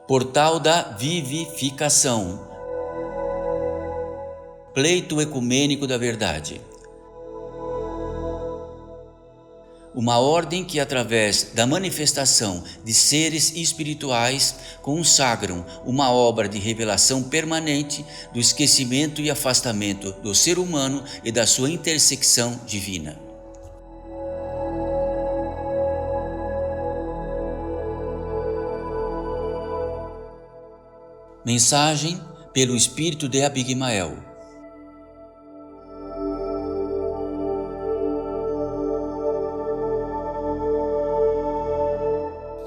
Portal da Vivificação, Pleito Ecumênico da Verdade. Uma ordem que, através da manifestação de seres espirituais, consagram uma obra de revelação permanente do esquecimento e afastamento do ser humano e da sua intersecção divina. Mensagem pelo Espírito de Abigmael.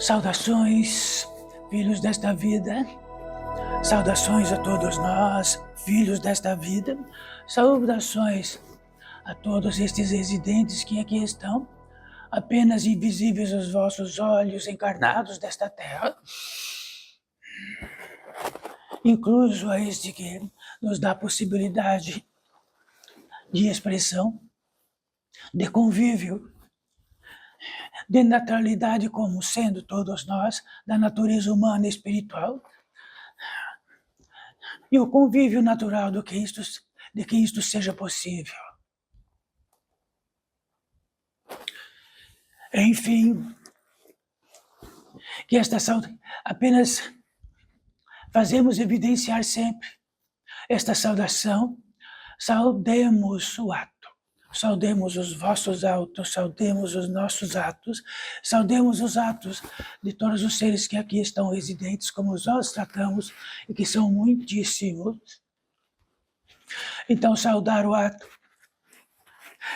Saudações, filhos desta vida. Saudações a todos nós, filhos desta vida. Saudações a todos estes residentes que aqui estão, apenas invisíveis aos vossos olhos encarnados desta terra. Incluso a este que nos dá a possibilidade de expressão, de convívio, de naturalidade, como sendo todos nós, da natureza humana e espiritual, e o convívio natural de que isto seja possível. Enfim, que esta saúde, apenas fazemos evidenciar sempre esta saudação, saudemos o ato. Saudemos os vossos atos, saudemos os nossos atos, saudemos os atos de todos os seres que aqui estão residentes, como nós tratamos, e que são muitíssimos. Então, saudar o ato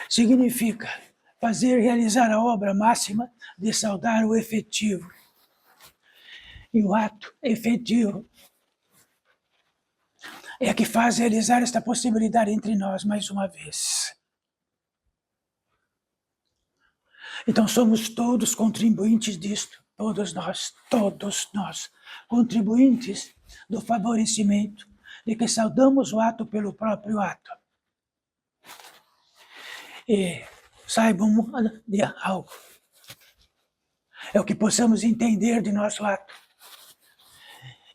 significa realizar a obra máxima de saudar o efetivo. E o ato efetivo é que faz realizar esta possibilidade entre nós mais uma vez. Então somos todos contribuintes disto, todos nós, contribuintes do favorecimento de que saudamos o ato pelo próprio ato. E saibam de algo, é o que possamos entender de nosso ato,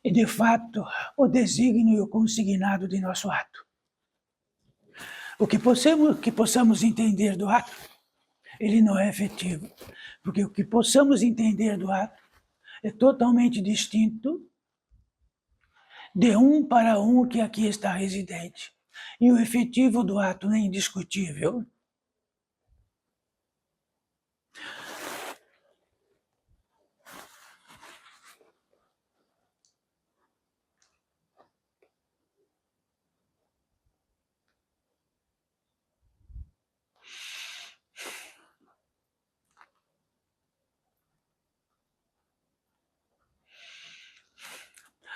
e de fato o desígnio e o consignado de nosso ato. O que possamos entender do ato, ele não é efetivo, porque o que possamos entender do ato é totalmente distinto de um para um que aqui está residente. E o efetivo do ato é indiscutível.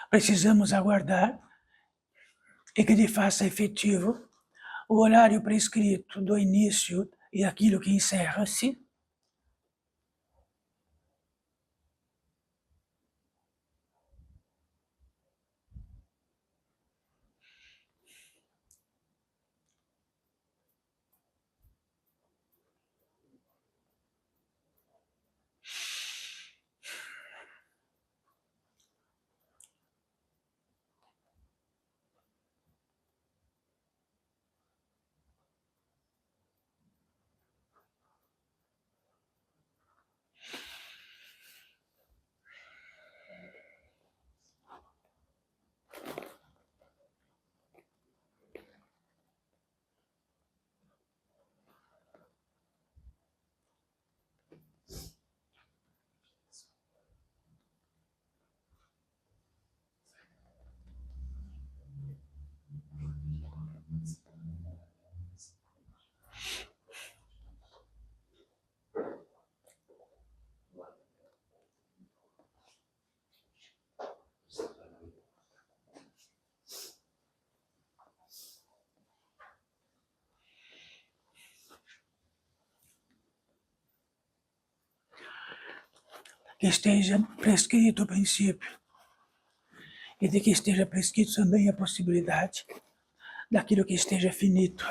Precisamos aguardar e que ele faça efetivo o horário prescrito do início e aquilo que encerra-se. Que esteja prescrito o princípio e de que esteja prescrito também a possibilidade daquilo que esteja finito,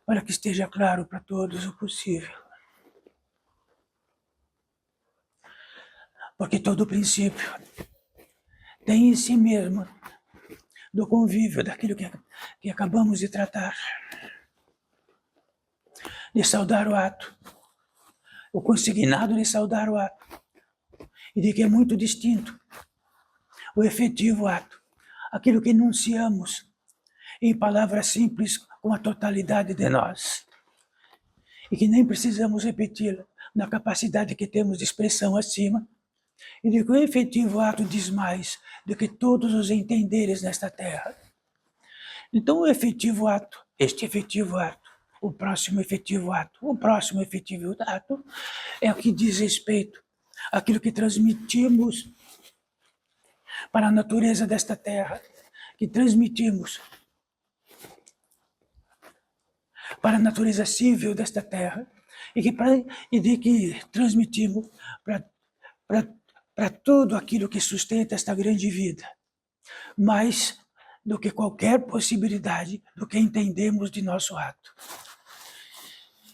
para que esteja claro para todos o possível. Porque todo princípio tem em si mesmo, do convívio, daquilo que acabamos de tratar, de saudar o ato, o consignado de saudar o ato, e de que é muito distinto o efetivo ato, aquilo que enunciamos em palavras simples com a totalidade de nós, e que nem precisamos repeti-la na capacidade que temos de expressão acima, e de que o efetivo ato diz mais do que todos os entenderes nesta terra. Então o efetivo ato, este efetivo ato, o próximo efetivo ato, o próximo efetivo ato, é o que diz respeito àquilo que transmitimos para a natureza desta terra, que transmitimos para a natureza civil desta terra, e de que transmitimos para tudo aquilo que sustenta esta grande vida, mais do que qualquer possibilidade do que entendemos de nosso ato.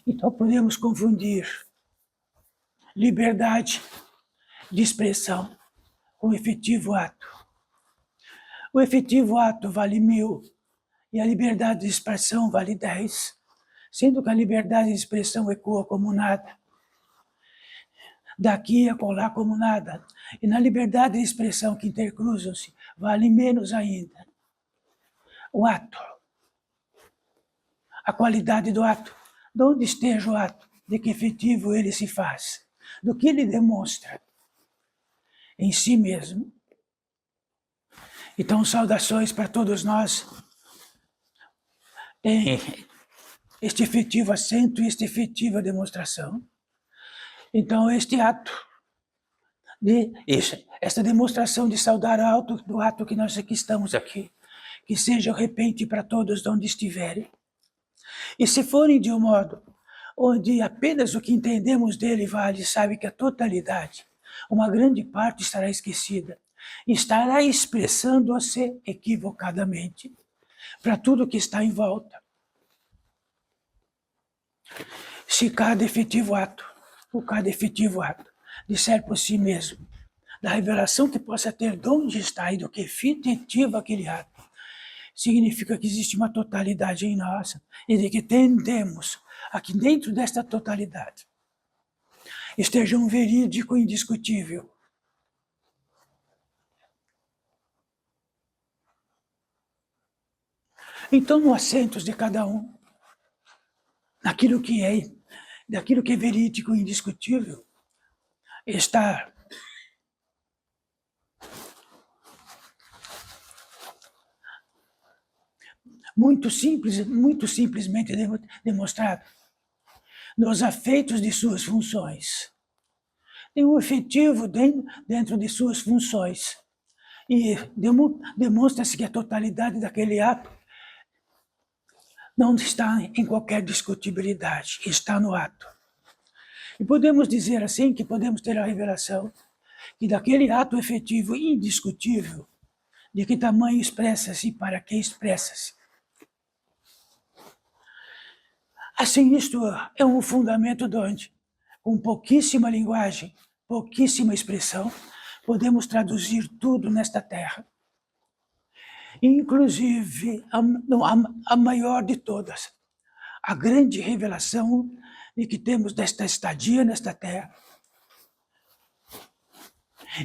Então podemos confundir liberdade de expressão com efetivo ato. O efetivo ato vale 1000 e a liberdade de expressão vale 10, sendo que a liberdade de expressão ecoa como nada, daqui a colar como nada, e na liberdade de expressão que intercruzam-se vale menos ainda. O ato, a qualidade do ato, de onde esteja o ato, de que efetivo ele se faz, do que ele demonstra em si mesmo. Então, saudações para todos nós em este efetivo assento e esta efetiva demonstração. Então, este ato, esta demonstração de saudar alto do ato que nós aqui estamos aqui, que seja o repente para todos de onde estiverem. E se forem de um modo onde apenas o que entendemos dele vale, sabe que a totalidade, uma grande parte estará esquecida, estará expressando-se equivocadamente para tudo que está em volta. Se cada efetivo ato disser por si mesmo, da revelação que possa ter de onde está e do que efetiva aquele ato, significa que existe uma totalidade em nós e de que tendemos a que dentro desta totalidade esteja um verídico indiscutível. Então, no assentos de cada um, daquilo que é verídico e indiscutível, está muito simplesmente demonstrado nos afeitos de suas funções. Tem um efetivo dentro de suas funções e demonstra-se que a totalidade daquele ato não está em qualquer discutibilidade, está no ato. E podemos dizer assim que podemos ter a revelação que daquele ato efetivo indiscutível, de que tamanho expressa-se e para que expressa-se. Assim, isto é um fundamento de onde, com pouquíssima linguagem, pouquíssima expressão, podemos traduzir tudo nesta terra. Inclusive, a maior de todas, a grande revelação de que temos desta estadia nesta terra,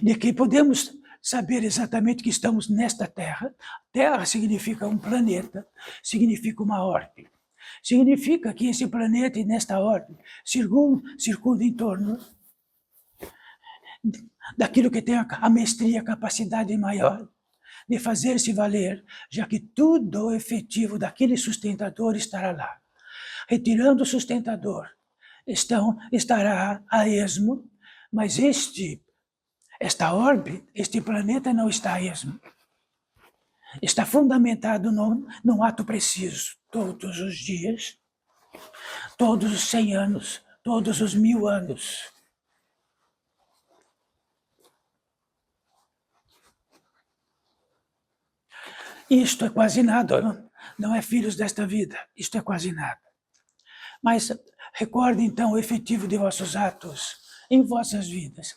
de que podemos saber exatamente que estamos nesta terra. Terra significa um planeta, significa uma orbe. Significa que esse planeta e nesta orbe circunda em torno daquilo que tem a mestria, a capacidade maior de fazer-se valer, já que tudo o efetivo daquele sustentador estará lá. Retirando o sustentador, estará a esmo, mas esta orbe, este planeta não está a esmo. Está fundamentado num ato preciso, todos os dias, todos os 100 anos, todos os 1000 anos. Isto é quase nada, não é filhos desta vida, isto é quase nada. Mas recorde então o efetivo de vossos atos em vossas vidas.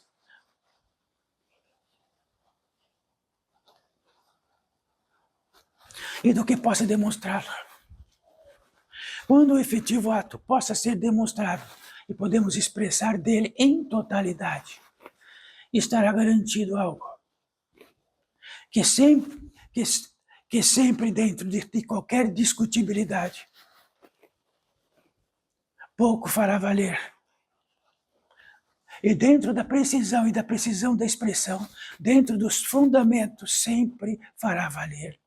e do que possa demonstrá-lo. Quando o efetivo ato possa ser demonstrado e podemos expressar dele em totalidade, estará garantido algo que sempre dentro de qualquer discutibilidade, pouco fará valer. E dentro da precisão da expressão, dentro dos fundamentos, sempre fará valer.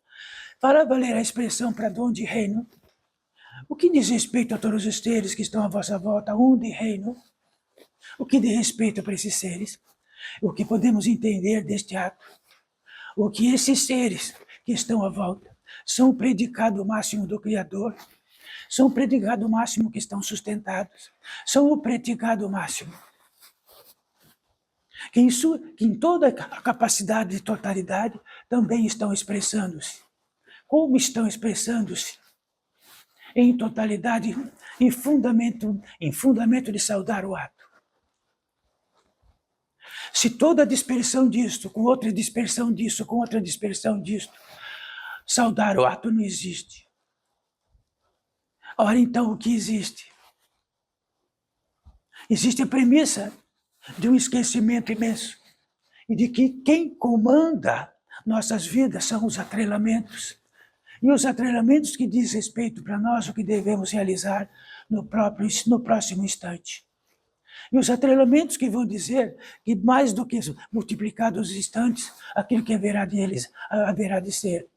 Fará valer a expressão para onde reino. O que diz respeito a todos os seres que estão à vossa volta, onde reino? O que diz respeito para esses seres? O que podemos entender deste ato? O que esses seres que estão à volta são o predicado máximo do Criador, são o predicado máximo que estão sustentados, são o predicado máximo que em toda a capacidade de totalidade também estão expressando-se. Como estão expressando-se? Em totalidade, em fundamento de saudar o ato. Se toda dispersão disto, com outra dispersão disso, com outra dispersão disto, saudar o ato não existe. Ora, então, o que existe? Existe a premissa de um esquecimento imenso e de que quem comanda nossas vidas são os atrelamentos. E os atrelamentos que diz respeito para nós o que devemos realizar no próximo instante. E os atrelamentos que vão dizer que mais do que multiplicados os instantes, aquilo que haverá de ser.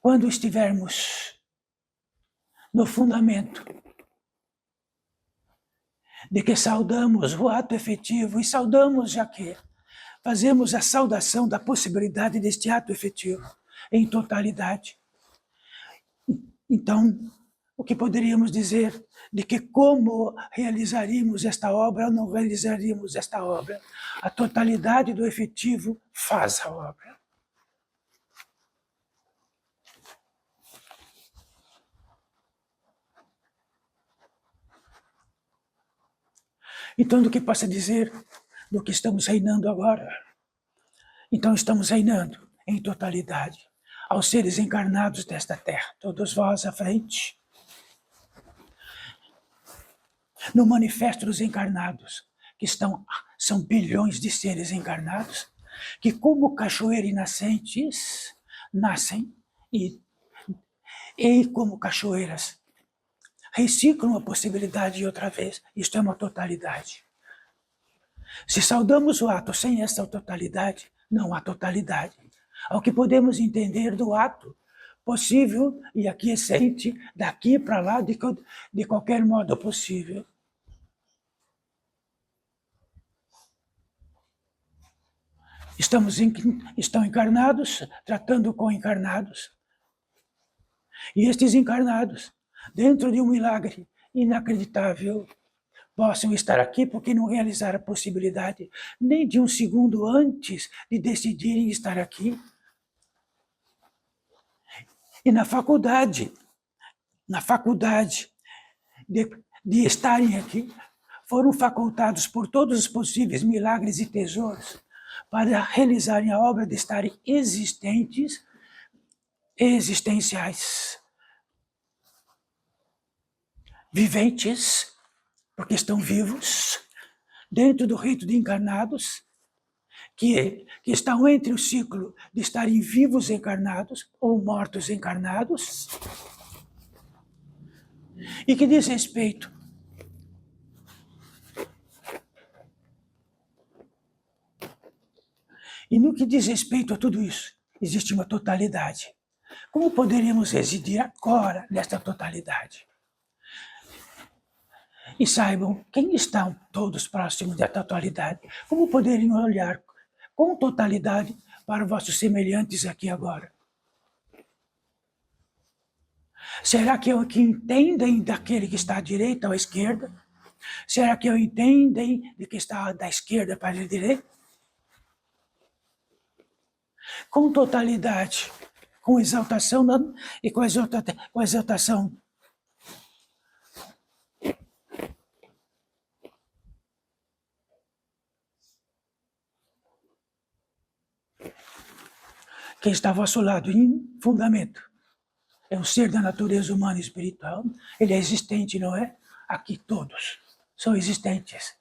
Quando estivermos no fundamento de que saudamos o ato efetivo, e saudamos já que fazemos a saudação da possibilidade deste ato efetivo em totalidade. Então, o que poderíamos dizer de que como realizaríamos esta obra ou não realizaríamos esta obra? A totalidade do efetivo faz a obra. Então, do que possa dizer do que estamos reinando agora? Então, estamos reinando em totalidade aos seres encarnados desta terra. Todos vós à frente. No manifesto dos encarnados, que são bilhões de seres encarnados, que como cachoeira e nascentes, nascem e como cachoeiras reciclam a possibilidade outra vez. Isto é uma totalidade. Se saudamos o ato sem essa totalidade, não há totalidade. Ao que podemos entender do ato possível e aquiescente, daqui para lá, de qualquer modo possível. Estão encarnados, tratando com encarnados. E estes encarnados, dentro de um milagre inacreditável, possam estar aqui porque não realizaram a possibilidade nem de um segundo antes de decidirem estar aqui. E na faculdade de estarem aqui, foram facultados por todos os possíveis milagres e tesouros para realizarem a obra de estarem existentes e existenciais. Viventes, porque estão vivos, dentro do rito de encarnados, que estão entre o ciclo de estarem vivos encarnados ou mortos encarnados, e que diz respeito e no que diz respeito a tudo isso, existe uma totalidade. Como poderíamos residir agora nesta totalidade? E saibam quem estão todos próximos da totalidade. Como poderiam olhar com totalidade para vossos semelhantes aqui agora? Será que entendem daquele que está à direita ou à esquerda? Será que entendem de que está da esquerda para a direita? Com totalidade, com exaltação e com exaltação. Quem está ao vosso lado em fundamento é um ser da natureza humana e espiritual. Ele é existente, não é? Aqui todos são existentes.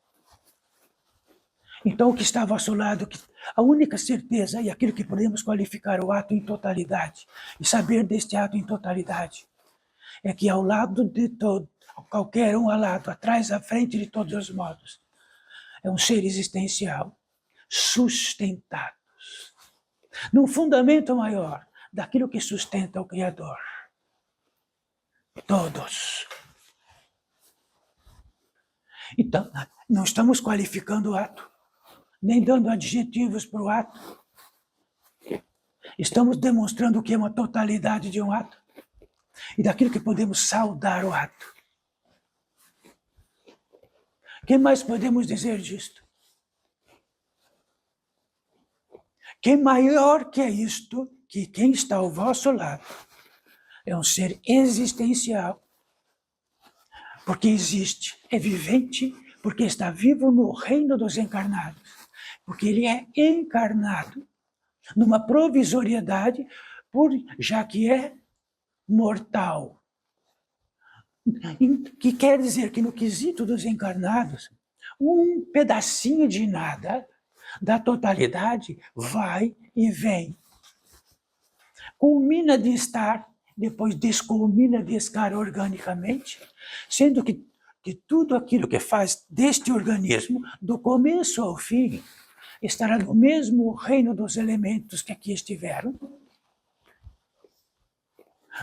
Então, o que está ao vosso lado, a única certeza e aquilo que podemos qualificar o ato em totalidade e saber deste ato em totalidade é que ao lado de todo, qualquer um ao lado, atrás, à frente, de todos os modos, é um ser existencial, sustentado num fundamento maior daquilo que sustenta o Criador. Todos. Então, não estamos qualificando o ato, nem dando adjetivos para o ato. Estamos demonstrando o que é uma totalidade de um ato e daquilo que podemos saudar o ato. O que mais podemos dizer disto? Que maior que é isto, que quem está ao vosso lado é um ser existencial, porque existe, é vivente, porque está vivo no reino dos encarnados, porque ele é encarnado numa provisoriedade, já que é mortal. Que quer dizer que no quesito dos encarnados, um pedacinho de nada da totalidade vai e vem. Culmina de estar, depois desculmina de estar organicamente, sendo que tudo aquilo que faz deste organismo, do começo ao fim, estará no mesmo reino dos elementos que aqui estiveram,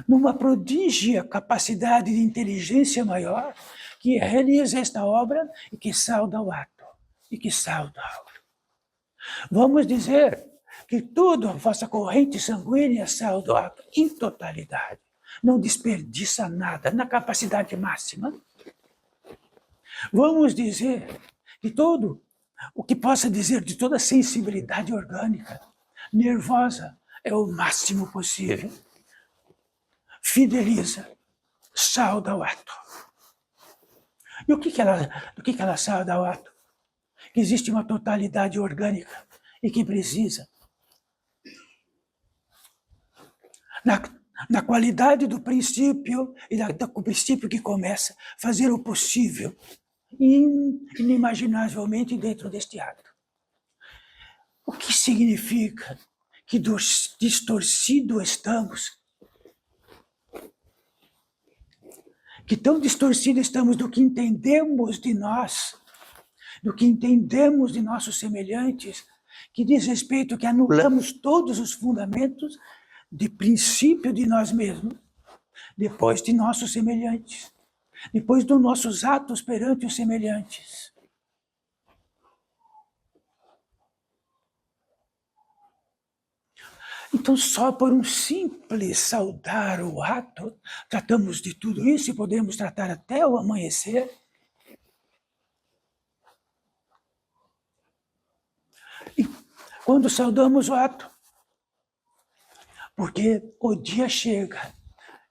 numa prodígia capacidade de inteligência maior, que realiza esta obra e que sauda o ato, e que sauda a obra. Vamos dizer que tudo, a vossa corrente sanguínea sauda o ato em totalidade, não desperdiça nada na capacidade máxima. Vamos dizer que todo o que possa dizer de toda a sensibilidade orgânica, nervosa, é o máximo possível. Fideliza, sauda o ato. E o que ela sauda ao ato? Que existe uma totalidade orgânica e que precisa, na qualidade do princípio e do princípio que começa, fazer o possível, inimaginavelmente dentro deste ato. O que significa que distorcido estamos? Que tão distorcido estamos do que entendemos de nós, do que entendemos de nossos semelhantes, que diz respeito que anulamos todos os fundamentos de princípio de nós mesmos, depois de nossos semelhantes, depois dos nossos atos perante os semelhantes. Então, só por um simples saudar o ato, tratamos de tudo isso e podemos tratar até o amanhecer. E quando saudamos o ato, porque o dia chega,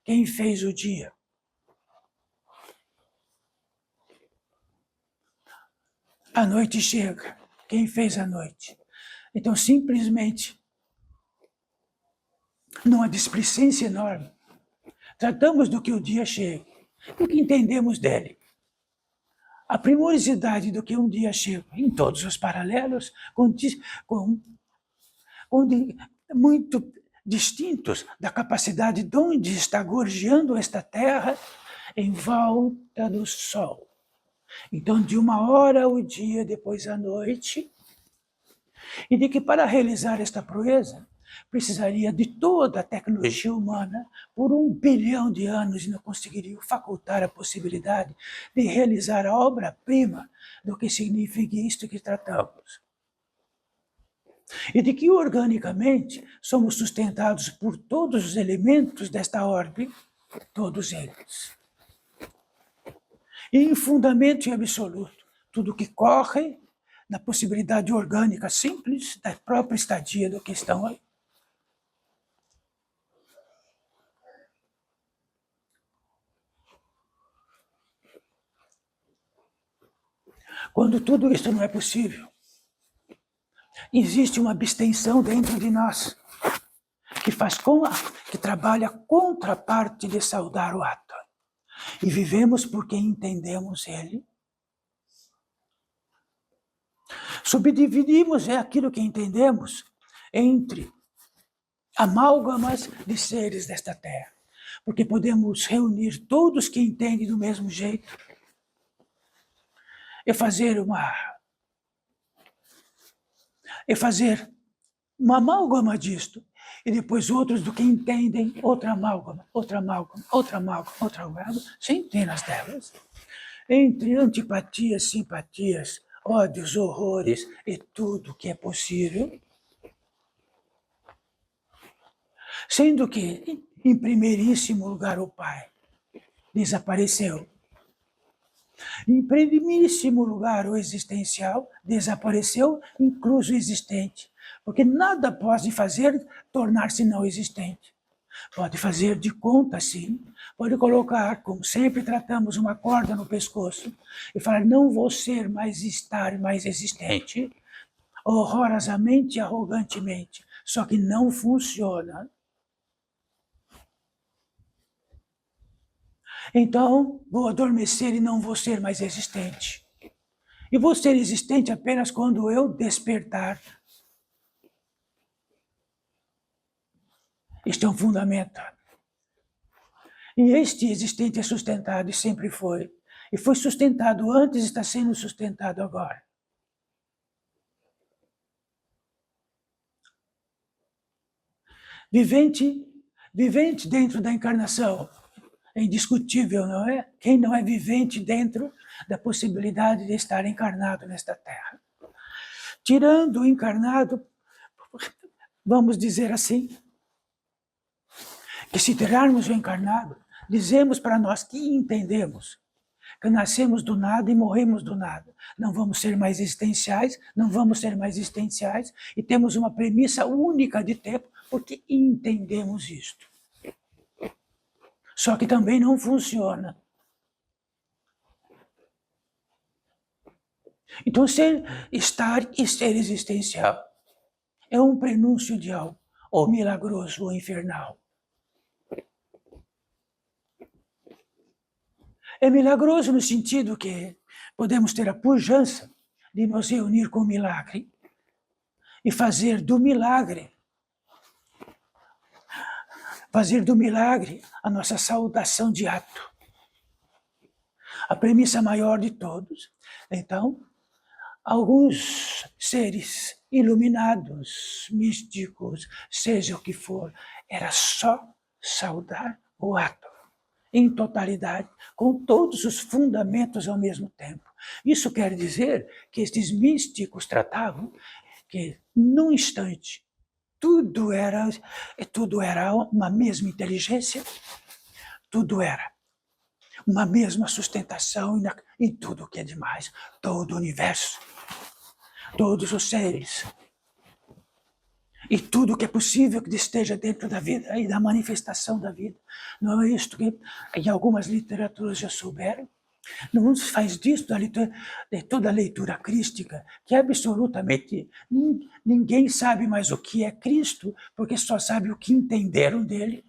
quem fez o dia? A noite chega, quem fez a noite? Então, simplesmente, numa displicência enorme, tratamos do que o dia chega, do que entendemos dele. A primorosidade do que um dia chega, em todos os paralelos, muito distintos da capacidade de onde está gorjeando esta terra em volta do sol. Então, de uma hora o dia, depois a noite, e de que para realizar esta proeza, precisaria de toda a tecnologia humana por 1 bilhão de anos e não conseguiria facultar a possibilidade de realizar a obra-prima do que significa isto que tratamos. E de que organicamente somos sustentados por todos os elementos desta ordem, todos eles. E em fundamento e absoluto, tudo que corre na possibilidade orgânica simples da própria estadia do que estão aí. Quando tudo isso não é possível, existe uma abstenção dentro de nós, que trabalha a contraparte de saudar o ato. E vivemos porque entendemos ele. Subdividimos aquilo que entendemos entre amálgamas de seres desta terra, porque podemos reunir todos que entendem do mesmo jeito e fazer uma amálgama disto, e depois outros do que entendem outra amálgama, outra amálgama, outra amálgama, outra amálgama, centenas delas, entre antipatias, simpatias, ódios, horrores e tudo que é possível, sendo que, em primeiríssimo lugar, o Pai desapareceu. Em primeiríssimo lugar, o existencial desapareceu, incluso o existente, porque nada pode fazer tornar-se não existente. Pode fazer de conta, sim, pode colocar, como sempre tratamos, uma corda no pescoço e falar, não vou ser mais estar mais existente, horrorosamente e arrogantemente, só que não funciona. Então, vou adormecer e não vou ser mais existente. E vou ser existente apenas quando eu despertar. Este é um fundamento. E este existente é sustentado e sempre foi. E foi sustentado antes e está sendo sustentado agora. Vivente dentro da encarnação. É indiscutível, não é? Quem não é vivente dentro da possibilidade de estar encarnado nesta terra. Tirando o encarnado, vamos dizer assim, que se tirarmos o encarnado, dizemos para nós que entendemos que nascemos do nada e morremos do nada. Não vamos ser mais existenciais, não vamos ser mais existenciais, e temos uma premissa única de tempo, porque entendemos isto. Só que também não funciona. Então, estar e ser existencial é um prenúncio de algo, ou milagroso ou infernal. É milagroso no sentido que podemos ter a pujança de nos reunir com o milagre e fazer do milagre a nossa saudação de ato. A premissa maior de todos. Então, alguns seres iluminados, místicos, seja o que for, era só saudar o ato, em totalidade, com todos os fundamentos ao mesmo tempo. Isso quer dizer que estes místicos tratavam que, num instante, tudo era uma mesma inteligência, tudo era uma mesma sustentação em tudo que é demais, todo o universo, todos os seres, e tudo que é possível que esteja dentro da vida e da manifestação da vida. Não é isto que em algumas literaturas já souberam? Não se faz disso de toda a leitura crística, que absolutamente ninguém sabe mais o que é Cristo, porque só sabe o que entenderam dele.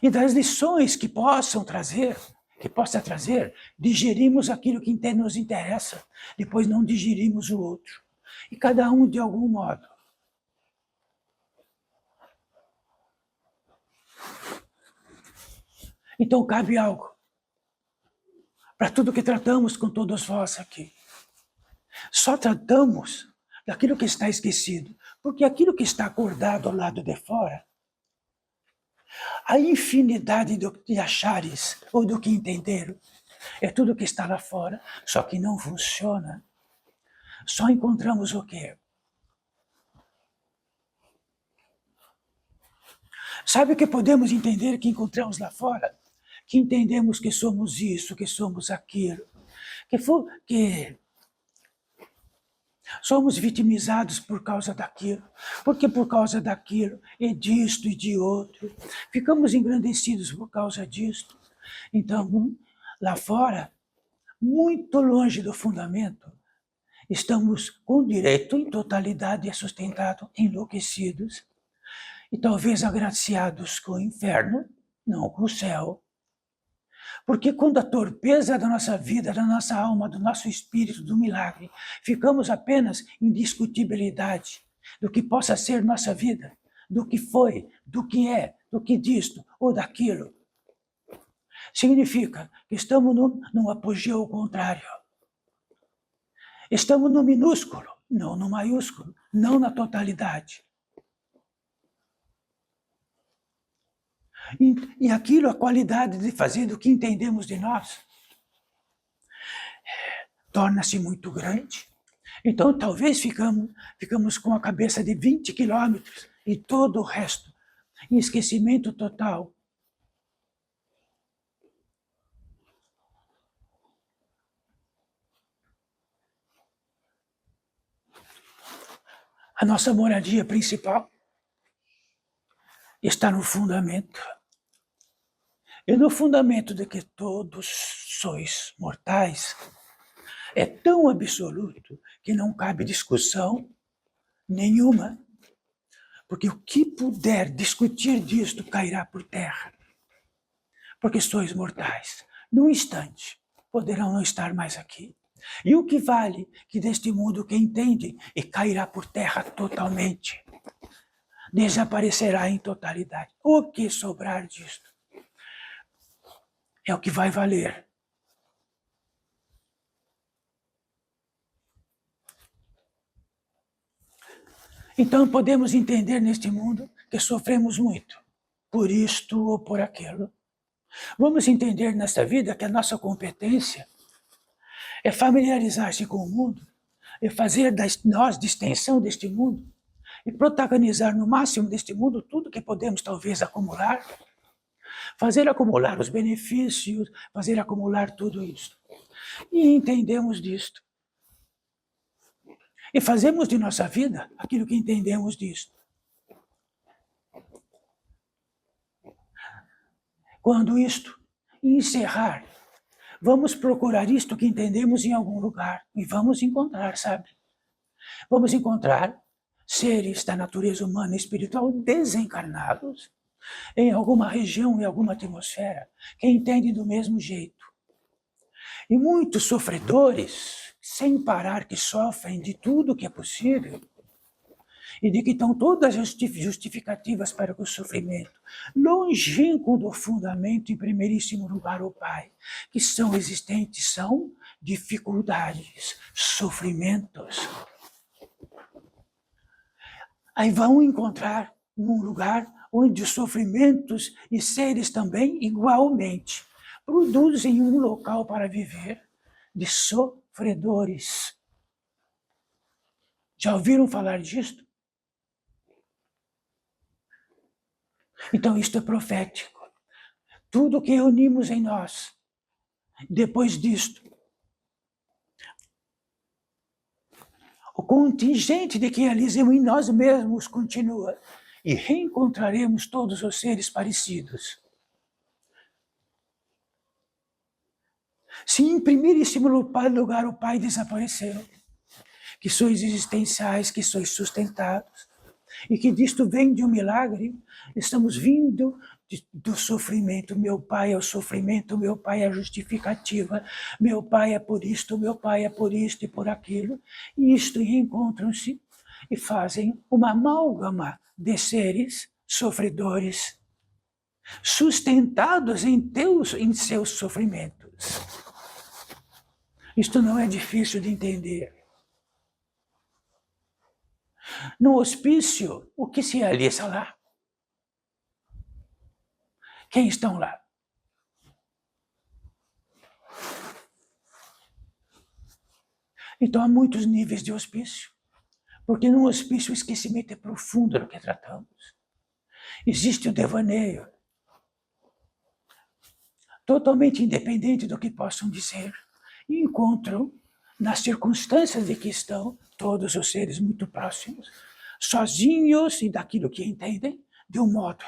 E das lições que possa trazer, digerimos aquilo que nos interessa, depois não digerimos o outro. E cada um de algum modo. Então cabe algo para tudo que tratamos com todos vós aqui. Só tratamos daquilo que está esquecido, porque aquilo que está acordado ao lado de fora, a infinidade de achares ou do que entenderam, é tudo que está lá fora, só que não funciona. Só encontramos o quê? Sabe o que podemos entender que encontramos lá fora? Que entendemos que somos isso, que somos aquilo, que somos vitimizados por causa daquilo, porque por causa daquilo, e disto e de outro, ficamos engrandecidos por causa disto. Então, lá fora, muito longe do fundamento, estamos com direito em totalidade a sustentado, enlouquecidos e talvez agraciados com o inferno, não com o céu. Porque quando a torpeza da nossa vida, da nossa alma, do nosso espírito, do milagre, ficamos apenas em discutibilidade do que possa ser nossa vida, do que foi, do que é, do que disto ou daquilo, significa que estamos num apogeu contrário. Estamos no minúsculo, não no maiúsculo, não na totalidade. E aquilo, a qualidade de fazer do que entendemos de nós, torna-se muito grande. Então, talvez ficamos com a cabeça de 20 quilômetros e todo o resto em esquecimento total. A nossa moradia principal está no fundamento. E no fundamento de que todos sois mortais, é tão absoluto que não cabe discussão nenhuma, porque o que puder discutir disto cairá por terra, porque sois mortais. Num instante, poderão não estar mais aqui. E o que vale que deste mundo que entende e cairá por terra totalmente, desaparecerá em totalidade. O que sobrar disto é o que vai valer. Então podemos entender neste mundo que sofremos muito, por isto ou por aquilo. Vamos entender nesta vida que a nossa competência é familiarizar-se com o mundo, é fazer nós de extensão deste mundo e protagonizar no máximo deste mundo tudo que podemos talvez acumular, fazer acumular os benefícios, fazer acumular tudo isso. E entendemos disto. E fazemos de nossa vida aquilo que entendemos disto. Quando isto encerrar, vamos procurar isto que entendemos em algum lugar e vamos encontrar, sabe? Vamos encontrar seres da natureza humana e espiritual desencarnados em alguma região, em alguma atmosfera, que entendem do mesmo jeito. E muitos sofredores, sem parar, que sofrem de tudo que é possível, e de que estão todas as justificativas para o sofrimento, longínquo do fundamento, em primeiríssimo lugar, o Pai, que são existentes, são dificuldades, sofrimentos. Aí vão encontrar um lugar onde os sofrimentos e seres também, igualmente, produzem um local para viver de sofredores. Já ouviram falar disto? Então, isto é profético. Tudo que reunimos em nós, depois disto, o contingente de que realizamos em nós mesmos continua, e reencontraremos todos os seres parecidos. Se em primeiríssimo lugar o Pai desapareceu, que sois existenciais, que sois sustentados, e que disto vem de um milagre, estamos vindo do sofrimento. Meu Pai é o sofrimento, meu Pai é a justificativa, meu Pai é por isto, meu Pai é por isto e por aquilo, e isto reencontram-se e fazem uma amálgama de seres sofredores, sustentados em seus sofrimentos. Isto não é difícil de entender. No hospício, o que se realiza lá? Quem estão lá? Então há muitos níveis de hospício, porque no hospício o esquecimento é profundo do que tratamos. Existe o devaneio, totalmente independente do que possam dizer, e encontram, nas circunstâncias de que estão, todos os seres muito próximos, sozinhos e daquilo que entendem, de um modo.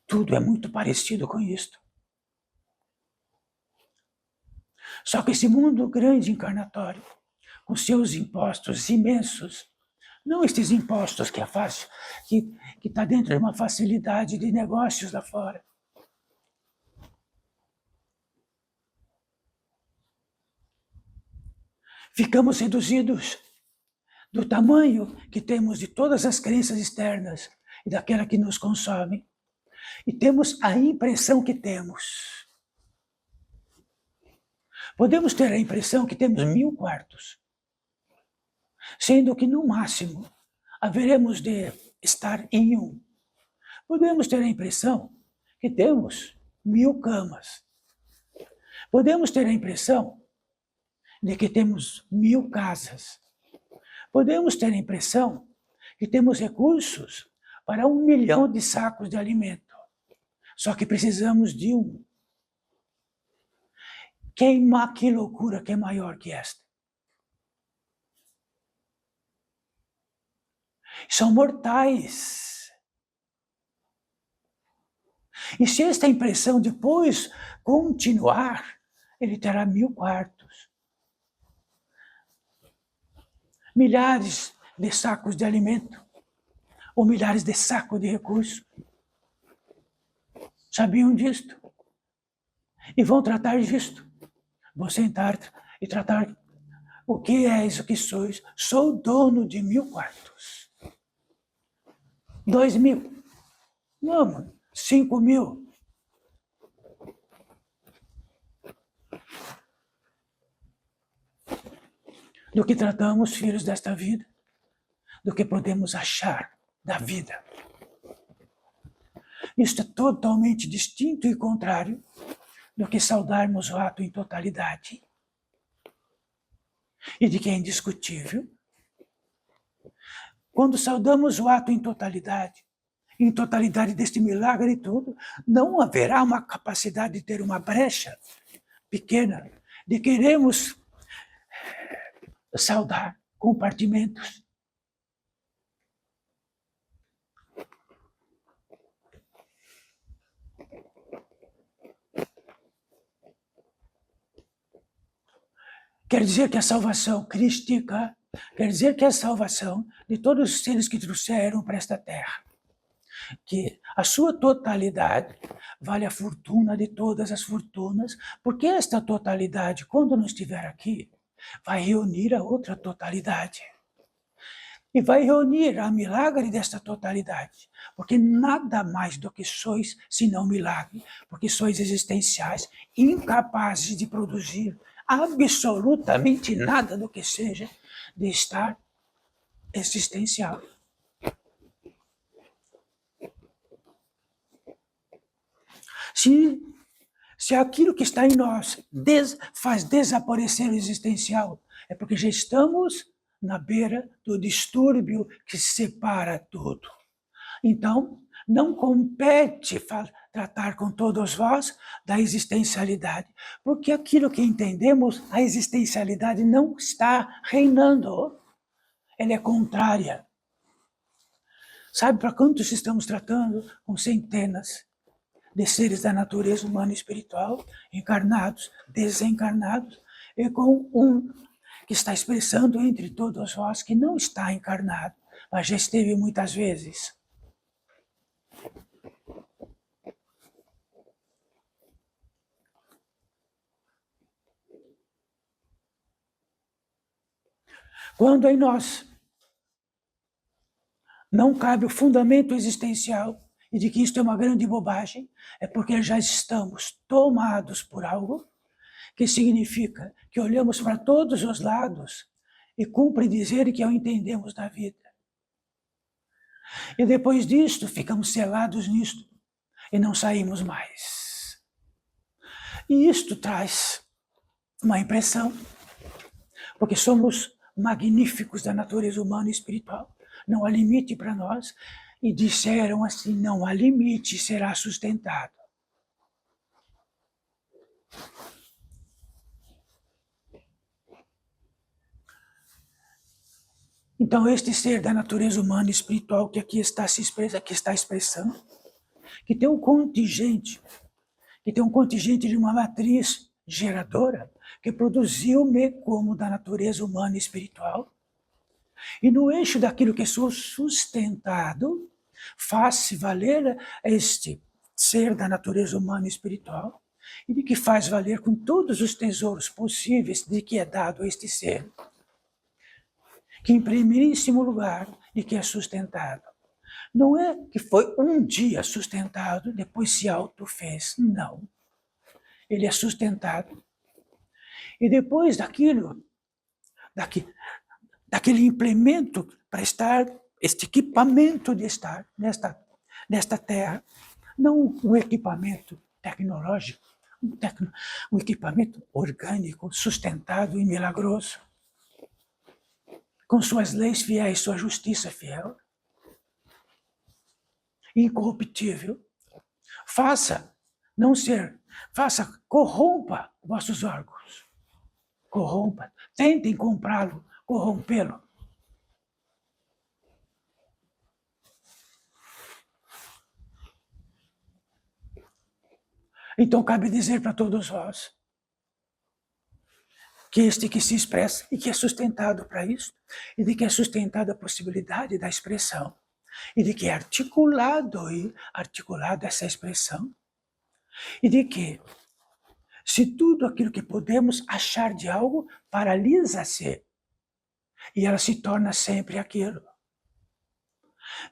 Tudo é muito parecido com isto. Só que esse mundo grande encarnatório, com seus impostos imensos, não estes impostos que é fácil, que está dentro de uma facilidade de negócios lá fora. Ficamos reduzidos do tamanho que temos de todas as crenças externas e daquela que nos consome. E temos a impressão que temos. Podemos ter a impressão que temos 1000 quartos, sendo que no máximo haveremos de estar em um. Podemos ter a impressão que temos 1000 camas. Podemos ter a impressão de que temos 1000 casas. Podemos ter a impressão que temos recursos para 1 milhão de sacos de alimento. Só que precisamos de um. Que loucura que é maior que esta? São mortais. E se esta impressão depois continuar, ele terá 1000 quartos. Milhares de sacos de alimento, ou milhares de sacos de recursos. Sabiam disto? E vão tratar disto. Vou sentar e tratar o que és, o que sois. Sou dono de 1000 quartos. 2000. Não, 5000. Do que tratamos, filhos desta vida, do que podemos achar da vida. Isto é totalmente distinto e contrário do que saudarmos o ato em totalidade. E de que é indiscutível. Quando saudamos o ato em totalidade deste milagre e tudo, não haverá uma capacidade de ter uma brecha pequena, de queremos saudar compartimentos. Quer dizer que a salvação crística, quer dizer que a salvação de todos os seres que trouxeram para esta terra, que a sua totalidade vale a fortuna de todas as fortunas, porque esta totalidade, quando não estiver aqui, vai reunir a outra totalidade. E vai reunir a milagre desta totalidade, porque nada mais do que sois senão milagre, porque sois existenciais, incapazes de produzir absolutamente nada do que seja de estar existencial. Se aquilo que está em nós faz desaparecer o existencial, é porque já estamos na beira do distúrbio que separa tudo. Então, não compete tratar com todos vós da existencialidade, porque aquilo que entendemos, a existencialidade não está reinando, ela é contrária. Sabe para quantos estamos tratando? Com centenas de seres da natureza humana e espiritual, encarnados, desencarnados, e com um que está expressando entre todos vós que não está encarnado, mas já esteve muitas vezes. Quando em nós não cabe o fundamento existencial e de que isto é uma grande bobagem, é porque já estamos tomados por algo que significa que olhamos para todos os lados e cumpre dizer que o entendemos da vida. E depois disto, ficamos selados nisto e não saímos mais. E isto traz uma impressão, porque somos magníficos da natureza humana e espiritual. Não há limite para nós. E disseram assim, não há limite, será sustentado. Então, este ser da natureza humana e espiritual que aqui está expressando, que tem um contingente de uma matriz geradora, que produziu-me como da natureza humana e espiritual, e no eixo daquilo que sou sustentado, faz-se valer este ser da natureza humana e espiritual, e de que faz valer com todos os tesouros possíveis de que é dado a este ser, que em primeiríssimo lugar de que é sustentado. Não é que foi um dia sustentado, depois se autofez, não. Ele é sustentado. E depois daquele implemento para estar, este equipamento de estar nesta terra, não um equipamento tecnológico, um equipamento orgânico, sustentado e milagroso, com suas leis fiéis, sua justiça fiel, incorruptível. Corrompa vossos órgãos. Corrompa. Tentem comprá-lo, corrompê-lo. Então cabe dizer para todos vós que este que se expressa e que é sustentado para isso, e de que é sustentada a possibilidade da expressão, e de que é articulado essa expressão, e de que se tudo aquilo que podemos achar de algo paralisa-se, e ela se torna sempre aquilo.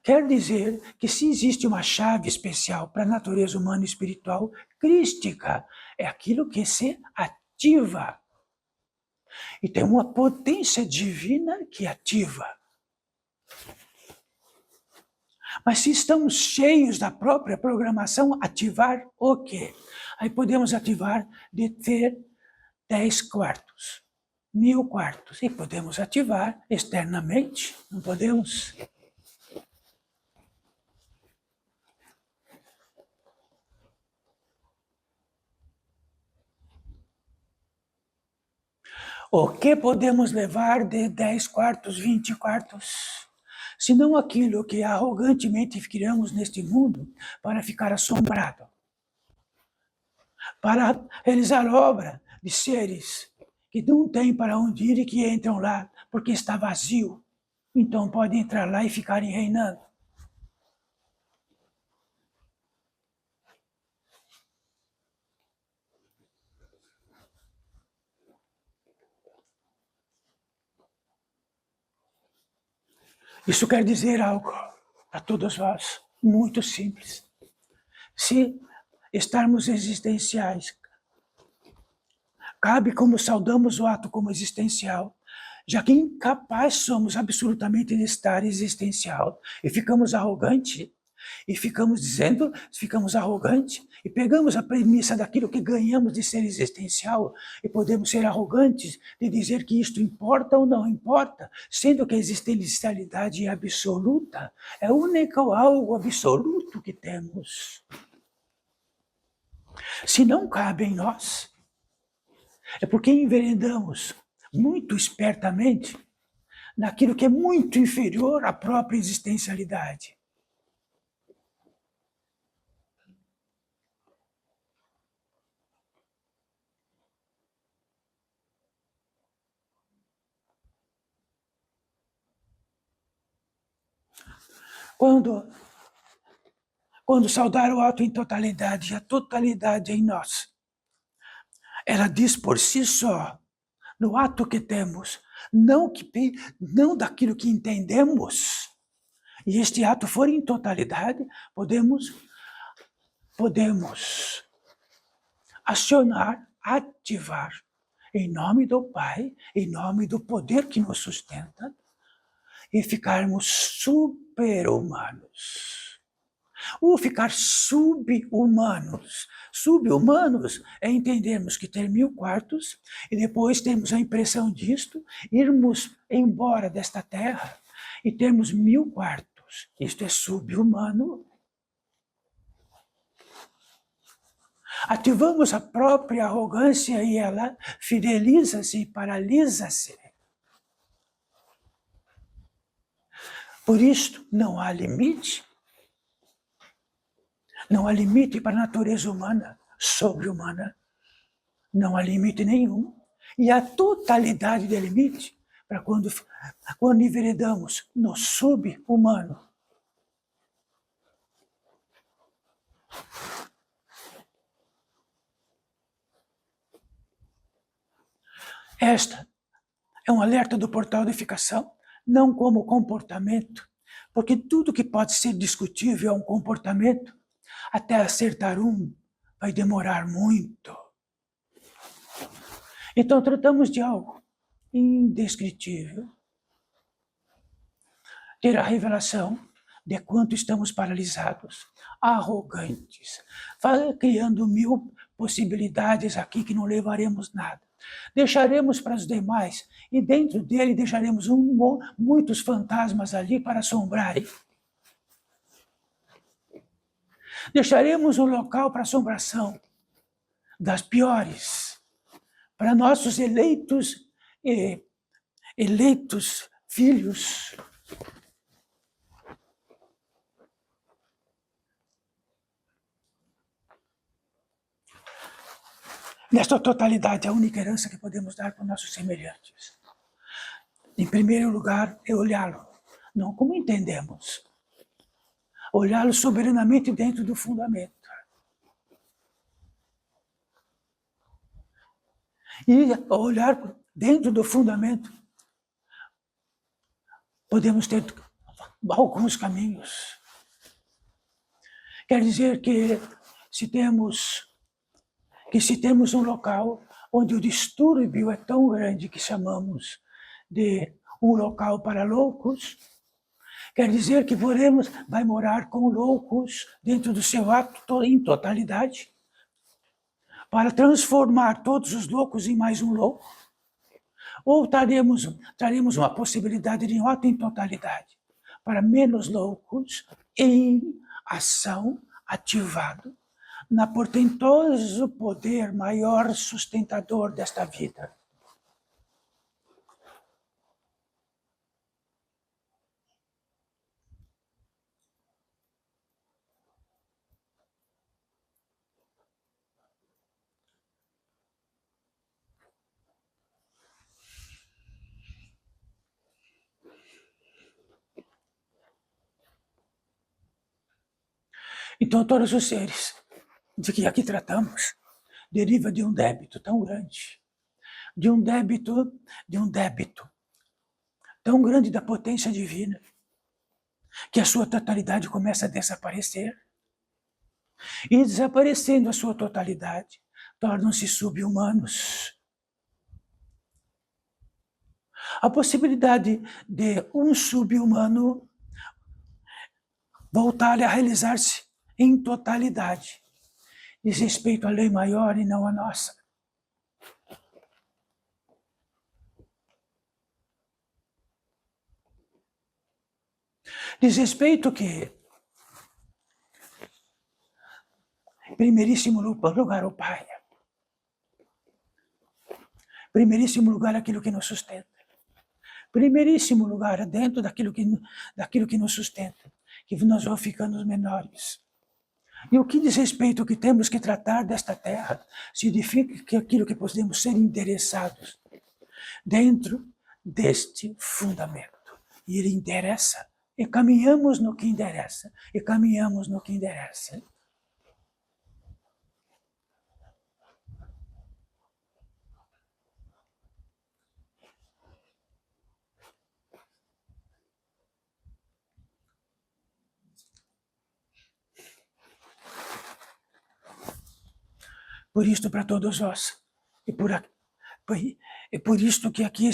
Quer dizer que se existe uma chave especial para a natureza humana e espiritual, crística, é aquilo que se ativa. E tem uma potência divina que ativa. Mas se estamos cheios da própria programação, ativar o quê? Aí podemos ativar de ter 10 quartos, 1000 quartos. E podemos ativar externamente, não podemos? O que podemos levar de 10 quartos, 20 quartos? Senão aquilo que arrogantemente criamos neste mundo para ficar assombrado, para realizar obra de seres que não têm para onde ir e que entram lá porque está vazio. Então podem entrar lá e ficarem reinando. Isso quer dizer algo para todos vós, muito simples. Se estarmos existenciais, cabe como saudamos o ato como existencial, já que incapaz somos absolutamente de estar existencial, e ficamos arrogantes, e ficamos arrogantes, e pegamos a premissa daquilo que ganhamos de ser existencial, e podemos ser arrogantes de dizer que isto importa ou não importa, sendo que a existencialidade é absoluta, é o único algo absoluto que temos. Se não cabe em nós, é porque enveredamos muito espertamente naquilo que é muito inferior à própria existencialidade. Quando saudar o ato em totalidade, a totalidade em nós, ela diz por si só, no ato que temos, não daquilo que entendemos. E este ato for em totalidade, podemos acionar, ativar, em nome do Pai, em nome do poder que nos sustenta, e ficarmos super-humanos. Ou ficar subhumanos. Subhumanos é entendermos que ter 1000 quartos e depois termos a impressão disto, irmos embora desta terra e termos 1000 quartos. Isto é subhumano. Ativamos a própria arrogância e ela fideliza-se e paralisa-se. Por isto, não há limite. Não há limite para a natureza humana, sobre-humana. Não há limite nenhum. E a totalidade de limite para quando enveredamos no sub-humano. Esta é um alerta do portal de edificação, não como comportamento, porque tudo que pode ser discutível é um comportamento, até acertar vai demorar muito. Então tratamos de algo indescritível. Ter a revelação de quanto estamos paralisados, arrogantes, criando 1000 possibilidades aqui que não levaremos nada. Deixaremos para os demais, e dentro dele deixaremos muitos fantasmas ali para assombrarem. Deixaremos um local para assombração das piores, para nossos eleitos filhos. Nesta totalidade, a única herança que podemos dar para os nossos semelhantes. Em primeiro lugar, é olhá-lo, não como entendemos. Olhá-lo soberanamente dentro do fundamento. E olhar dentro do fundamento, podemos ter alguns caminhos. Quer dizer que se temos um local onde o distúrbio é tão grande que chamamos de um local para loucos, quer dizer que vai morar com loucos dentro do seu ato em totalidade, para transformar todos os loucos em mais um louco, ou traremos uma possibilidade de um ato em totalidade, para menos loucos em ação, ativado, na portentoso poder maior sustentador desta vida. Então, todos os seres de que aqui tratamos deriva de um débito tão grande, de um débito tão grande da potência divina, que a sua totalidade começa a desaparecer. E desaparecendo a sua totalidade, tornam-se sub-humanos. A possibilidade de um sub-humano voltar a realizar-se em totalidade diz respeito à lei maior e não à nossa. Diz respeito que, em primeiríssimo lugar, o Pai. Primeiríssimo lugar, aquilo que nos sustenta. Primeiríssimo lugar, dentro daquilo que nos sustenta, que nós vamos ficando menores. E o que diz respeito ao que temos que tratar desta terra, significa que aquilo que podemos ser interessados dentro deste fundamento. E ele interessa, e caminhamos no que interessa, e caminhamos no que interessa. Por isto, para todos nós, e por isto que aqui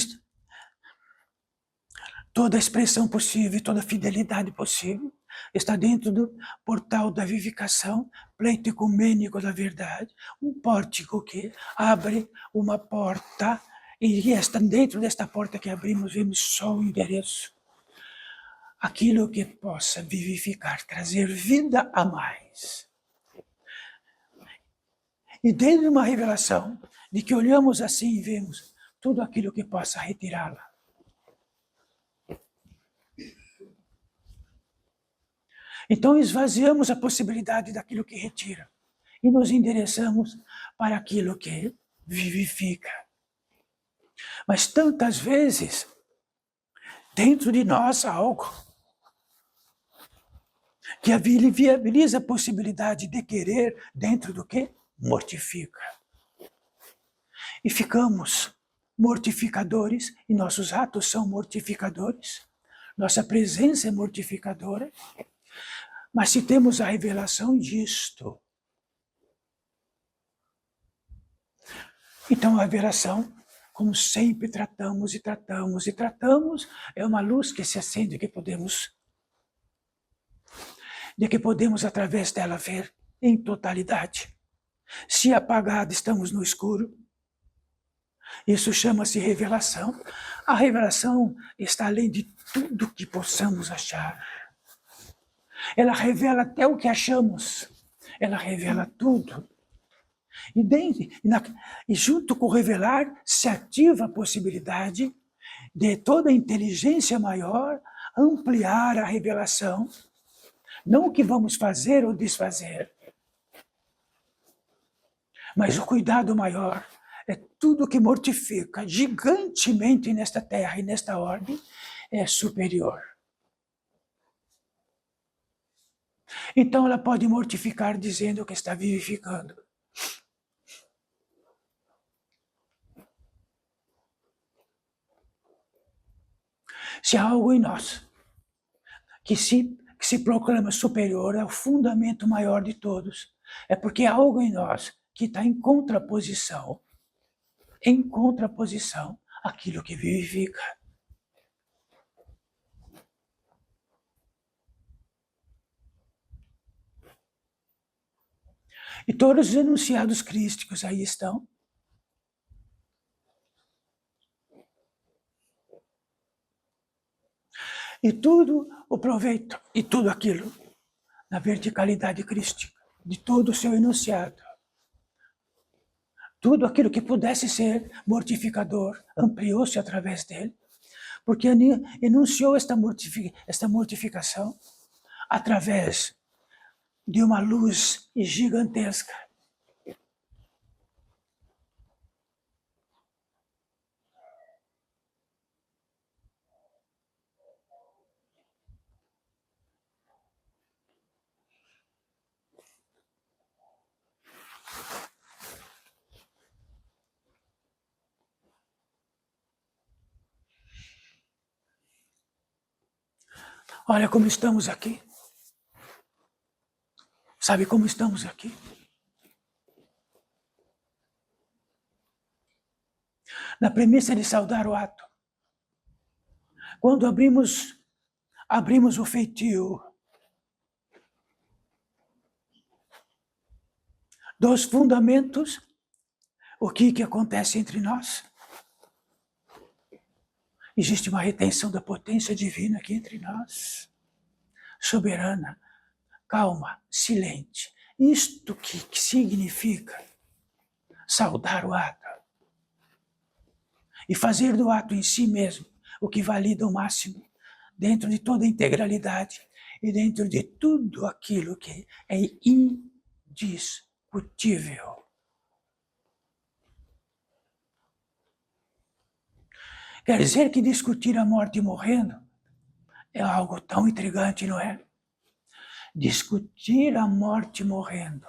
toda a expressão possível, toda a fidelidade possível está dentro do portal da vivificação, pleito ecumênico da verdade, um pórtico que abre uma porta, e dentro desta porta que abrimos, vemos só o endereço. Aquilo que possa vivificar, trazer vida a mais. E dentro de uma revelação, de que olhamos assim e vemos tudo aquilo que possa retirá-la. Então esvaziamos a possibilidade daquilo que retira e nos endereçamos para aquilo que vivifica. Mas tantas vezes, dentro de nós há algo que viabiliza a possibilidade de querer dentro do que? Mortifica. E ficamos mortificadores, e nossos atos são mortificadores, nossa presença é mortificadora. Mas se temos a revelação disto, então a revelação, como sempre tratamos e tratamos e tratamos, é uma luz que se acende, que podemos através dela ver em totalidade. Se apagada, estamos no escuro. Isso chama-se revelação. A revelação está além de tudo que possamos achar. Ela revela até o que achamos. Ela revela tudo. E junto com o revelar, se ativa a possibilidade de toda a inteligência maior ampliar a revelação. Não o que vamos fazer ou desfazer, mas o cuidado maior é tudo que mortifica gigantemente nesta terra e nesta ordem é superior. Então ela pode mortificar dizendo que está vivificando. Se há algo em nós que se proclama superior, é o fundamento maior de todos. É porque há algo em nós que está em contraposição àquilo que vivifica. E todos os enunciados crísticos aí estão. E tudo o proveito, e tudo aquilo, na verticalidade crística, de todo o seu enunciado. Tudo aquilo que pudesse ser mortificador, ampliou-se através dele, porque enunciou esta mortificação através de uma luz gigantesca. Olha como estamos aqui. Sabe como estamos aqui? Na premissa de saudar o ato. Quando abrimos o feitio dos fundamentos, o que acontece entre nós? Existe uma retenção da potência divina aqui entre nós, soberana, calma, silente. Isto que significa saudar o ato e fazer do ato em si mesmo o que valida o máximo, dentro de toda a integralidade e dentro de tudo aquilo que é indiscutível. Quer dizer que discutir a morte morrendo é algo tão intrigante, não é? Discutir a morte morrendo.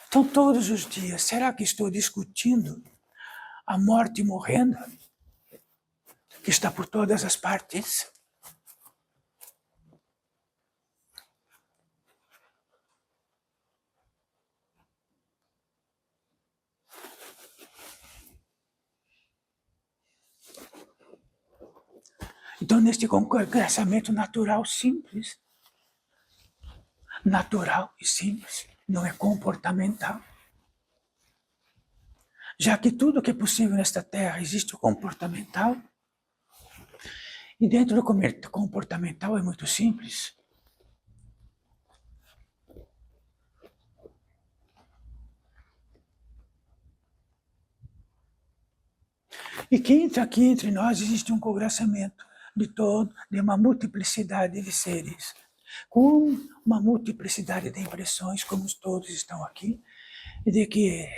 Então, todos os dias, será que estou discutindo a morte morrendo? Que está por todas as partes? Então, neste congraçamento natural simples, natural e simples, não é comportamental. Já que tudo que é possível nesta terra existe o comportamental, e dentro do comportamental é muito simples. E que aqui entre nós existe um congraçamento de uma multiplicidade de seres, com uma multiplicidade de impressões, como todos estão aqui, de que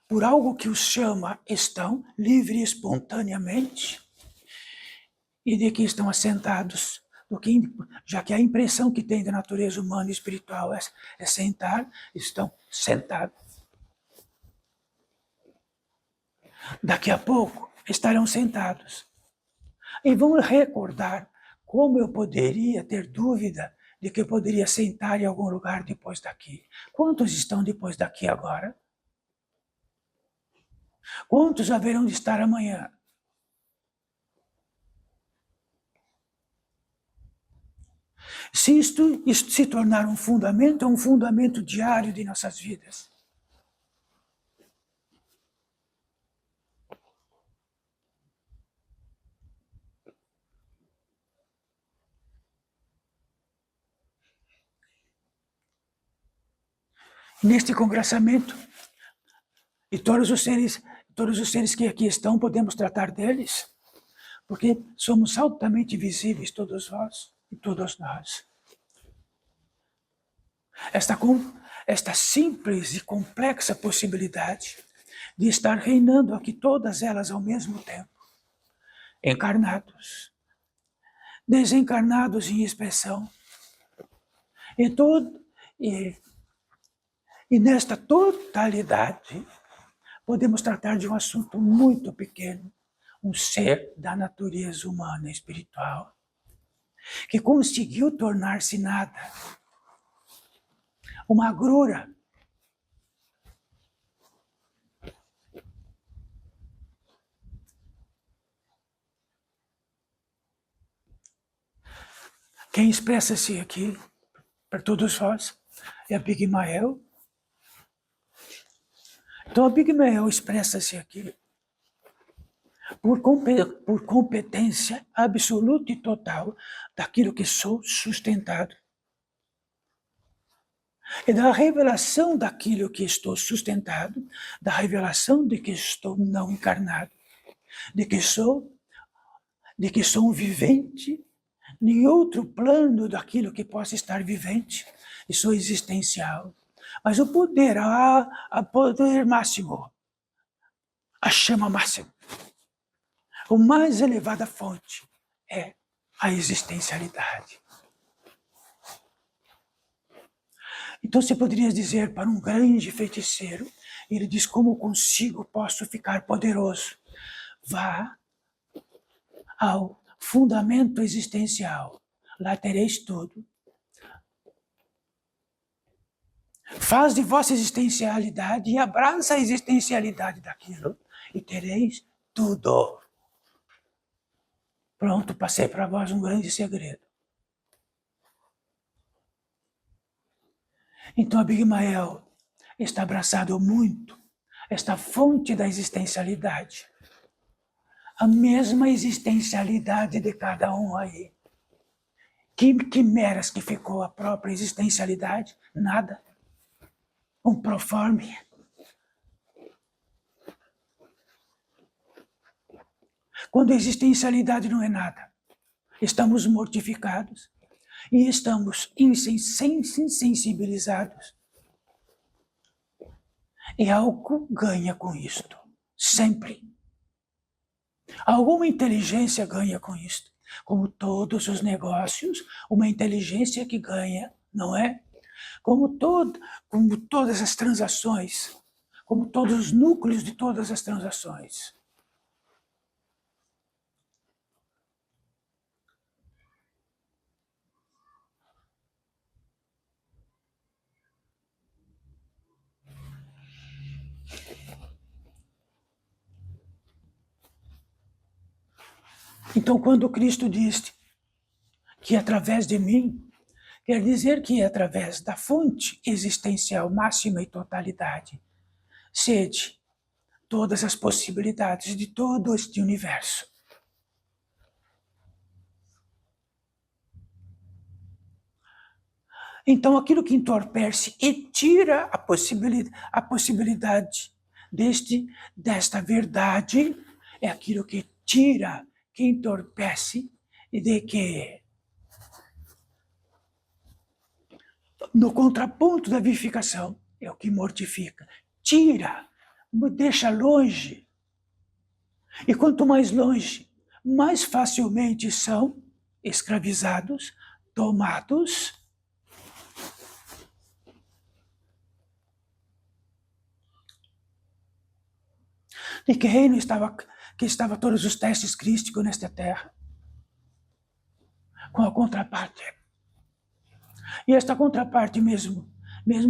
por algo que os chama, estão livre e espontaneamente, e de que estão assentados, já que a impressão que tem da natureza humana e espiritual é sentar, estão sentados. Daqui a pouco estarão sentados e vão recordar como eu poderia ter dúvida de que eu poderia sentar em algum lugar depois daqui. Quantos estão depois daqui agora? Quantos haverão de estar amanhã? Se isto se tornar um fundamento diário de nossas vidas. Neste congraçamento, e todos os seres que aqui estão, podemos tratar deles, porque somos altamente visíveis, todos vós e todos nós. Esta simples e complexa possibilidade de estar reinando aqui todas elas ao mesmo tempo, encarnados, desencarnados em expressão, e nesta totalidade, podemos tratar de um assunto muito pequeno, um ser da natureza humana espiritual, que conseguiu tornar-se nada, uma agrura. Quem expressa-se aqui, para todos vós, é a Pigmael. Então a Pigmael expressa-se aqui por competência absoluta e total daquilo que sou sustentado. E da revelação daquilo que estou sustentado, da revelação de que estou não encarnado, de que sou um vivente, em outro plano daquilo que possa estar vivente, e sou existencial. Mas o poder, a poder máximo, a chama máxima, a mais elevada fonte é a existencialidade. Então você poderia dizer para um grande feiticeiro, ele diz, como posso ficar poderoso? Vá ao fundamento existencial, lá tereis tudo. Faz de vossa existencialidade e abraça a existencialidade daquilo e tereis tudo. Pronto, passei para vós um grande segredo. Então Abigail está abraçado muito esta fonte da existencialidade. A mesma existencialidade de cada um aí. Que quimeras que ficou a própria existencialidade? Nada. Um proforme. Quando a existencialidade não é nada, estamos mortificados e estamos insensibilizados. E algo ganha com isto, sempre. Alguma inteligência ganha com isto. Como todos os negócios, uma inteligência que ganha, não é? Como todas as transações, como todos os núcleos de todas as transações. Então, quando Cristo disse que através de mim, quer dizer que é através da fonte existencial máxima e totalidade, sede todas as possibilidades de todo este universo. Então, aquilo que entorpece e tira a possibilidade desta verdade é aquilo que tira, que entorpece e de que no contraponto da vivificação, é o que mortifica. Tira, deixa longe. E quanto mais longe, mais facilmente são escravizados, tomados. De que reino estava todos os testes crísticos nesta terra? Com a contraparte. E esta contraparte mesmo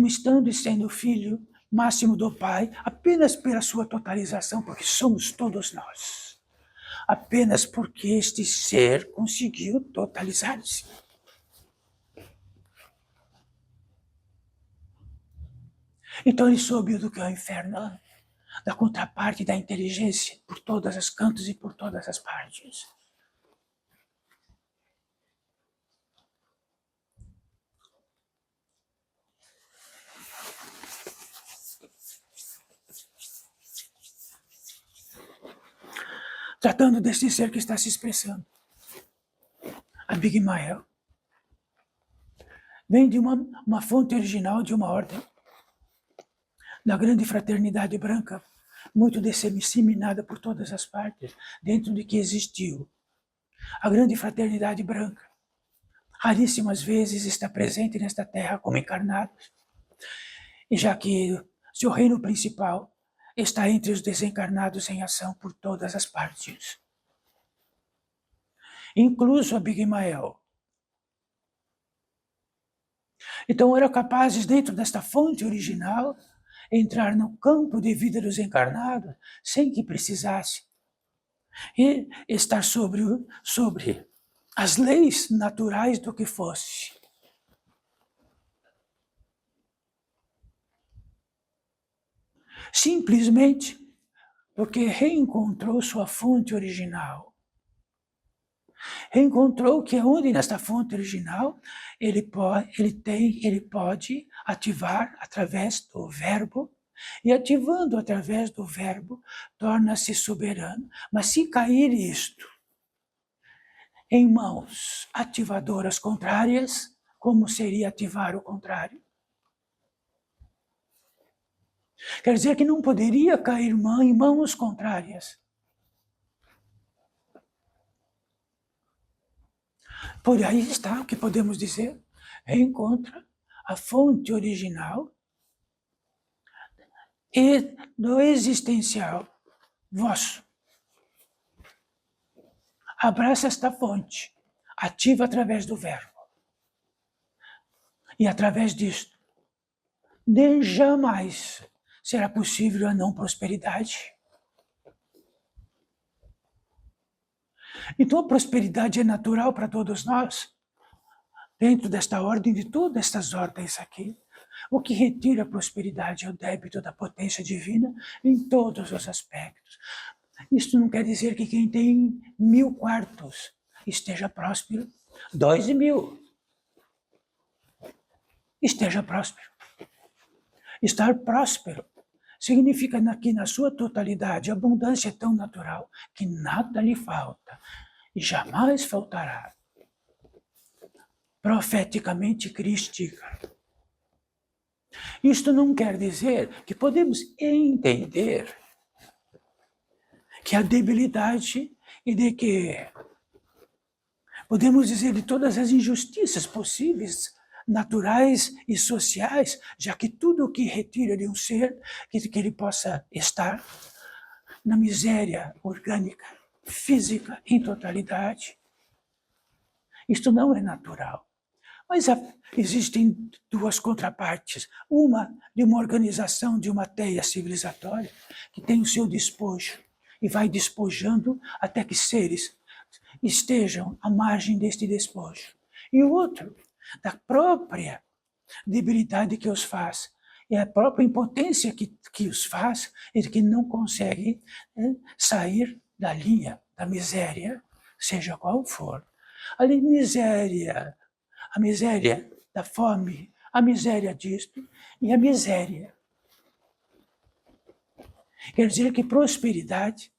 estando e sendo filho máximo do Pai, apenas pela sua totalização, porque somos todos nós. Apenas porque este ser conseguiu totalizar-se. Então ele soube do que é o inferno, da contraparte da inteligência, por todas as cantos e por todas as partes. Tratando desse ser que está se expressando. A Big Mael vem de uma fonte original de uma ordem, da grande fraternidade branca, muito disseminada por todas as partes, dentro de que existiu a grande fraternidade branca. Raríssimas vezes está presente nesta terra como encarnados, e já que seu reino principal está entre os desencarnados em ação por todas as partes. Incluso a Big Mael. Então eram capazes, dentro desta fonte original, entrar no campo de vida dos encarnados sem que precisasse. E estar sobre as leis naturais do que fosse. Simplesmente porque reencontrou sua fonte original. Reencontrou que onde nesta fonte original ele pode ativar através do verbo, e ativando através do verbo torna-se soberano. Mas se cair isto em mãos ativadoras contrárias, como seria ativar o contrário? Quer dizer que não poderia cair em mãos contrárias. Por aí está o que podemos dizer. Encontra a fonte original e do existencial vosso. Abraça esta fonte, ativa através do verbo. E através disto, nem jamais será possível a não prosperidade. Então a prosperidade é natural para todos nós, dentro desta ordem, de todas estas ordens aqui. O que retira a prosperidade é o débito da potência divina em todos os aspectos. Isso não quer dizer que quem tem 1000 quartos esteja próspero, 2.000 esteja próspero. Estar próspero significa que na sua totalidade a abundância é tão natural que nada lhe falta e jamais faltará. Profeticamente crística. Isto não quer dizer que podemos entender que a debilidade e de que podemos dizer de todas as injustiças possíveis, naturais e sociais, já que tudo o que retira de um ser, que ele possa estar na miséria orgânica, física, em totalidade. Isto não é natural. Mas existem duas contrapartes. Uma de uma organização, de uma teia civilizatória, que tem o seu despojo, e vai despojando até que seres estejam à margem deste despojo. E o outro, da própria debilidade que os faz, e a própria impotência que os faz, e que não conseguem sair da linha da miséria, seja qual for. A miséria da fome, a miséria disto e a miséria. Quer dizer que prosperidade,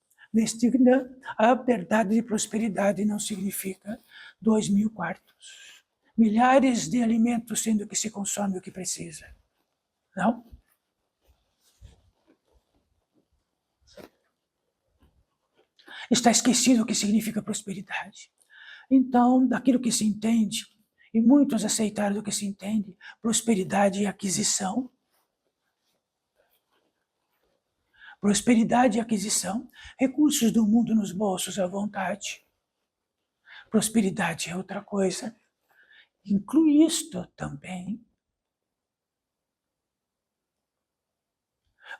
a verdade de prosperidade não significa 2.000 quartos, milhares de alimentos sendo que se consome o que precisa. Não? Está esquecido o que significa prosperidade. Então, daquilo que se entende, e muitos aceitaram do que se entende, prosperidade e aquisição. Prosperidade e aquisição, recursos do mundo nos bolsos à vontade. Prosperidade é outra coisa. Inclui isto também.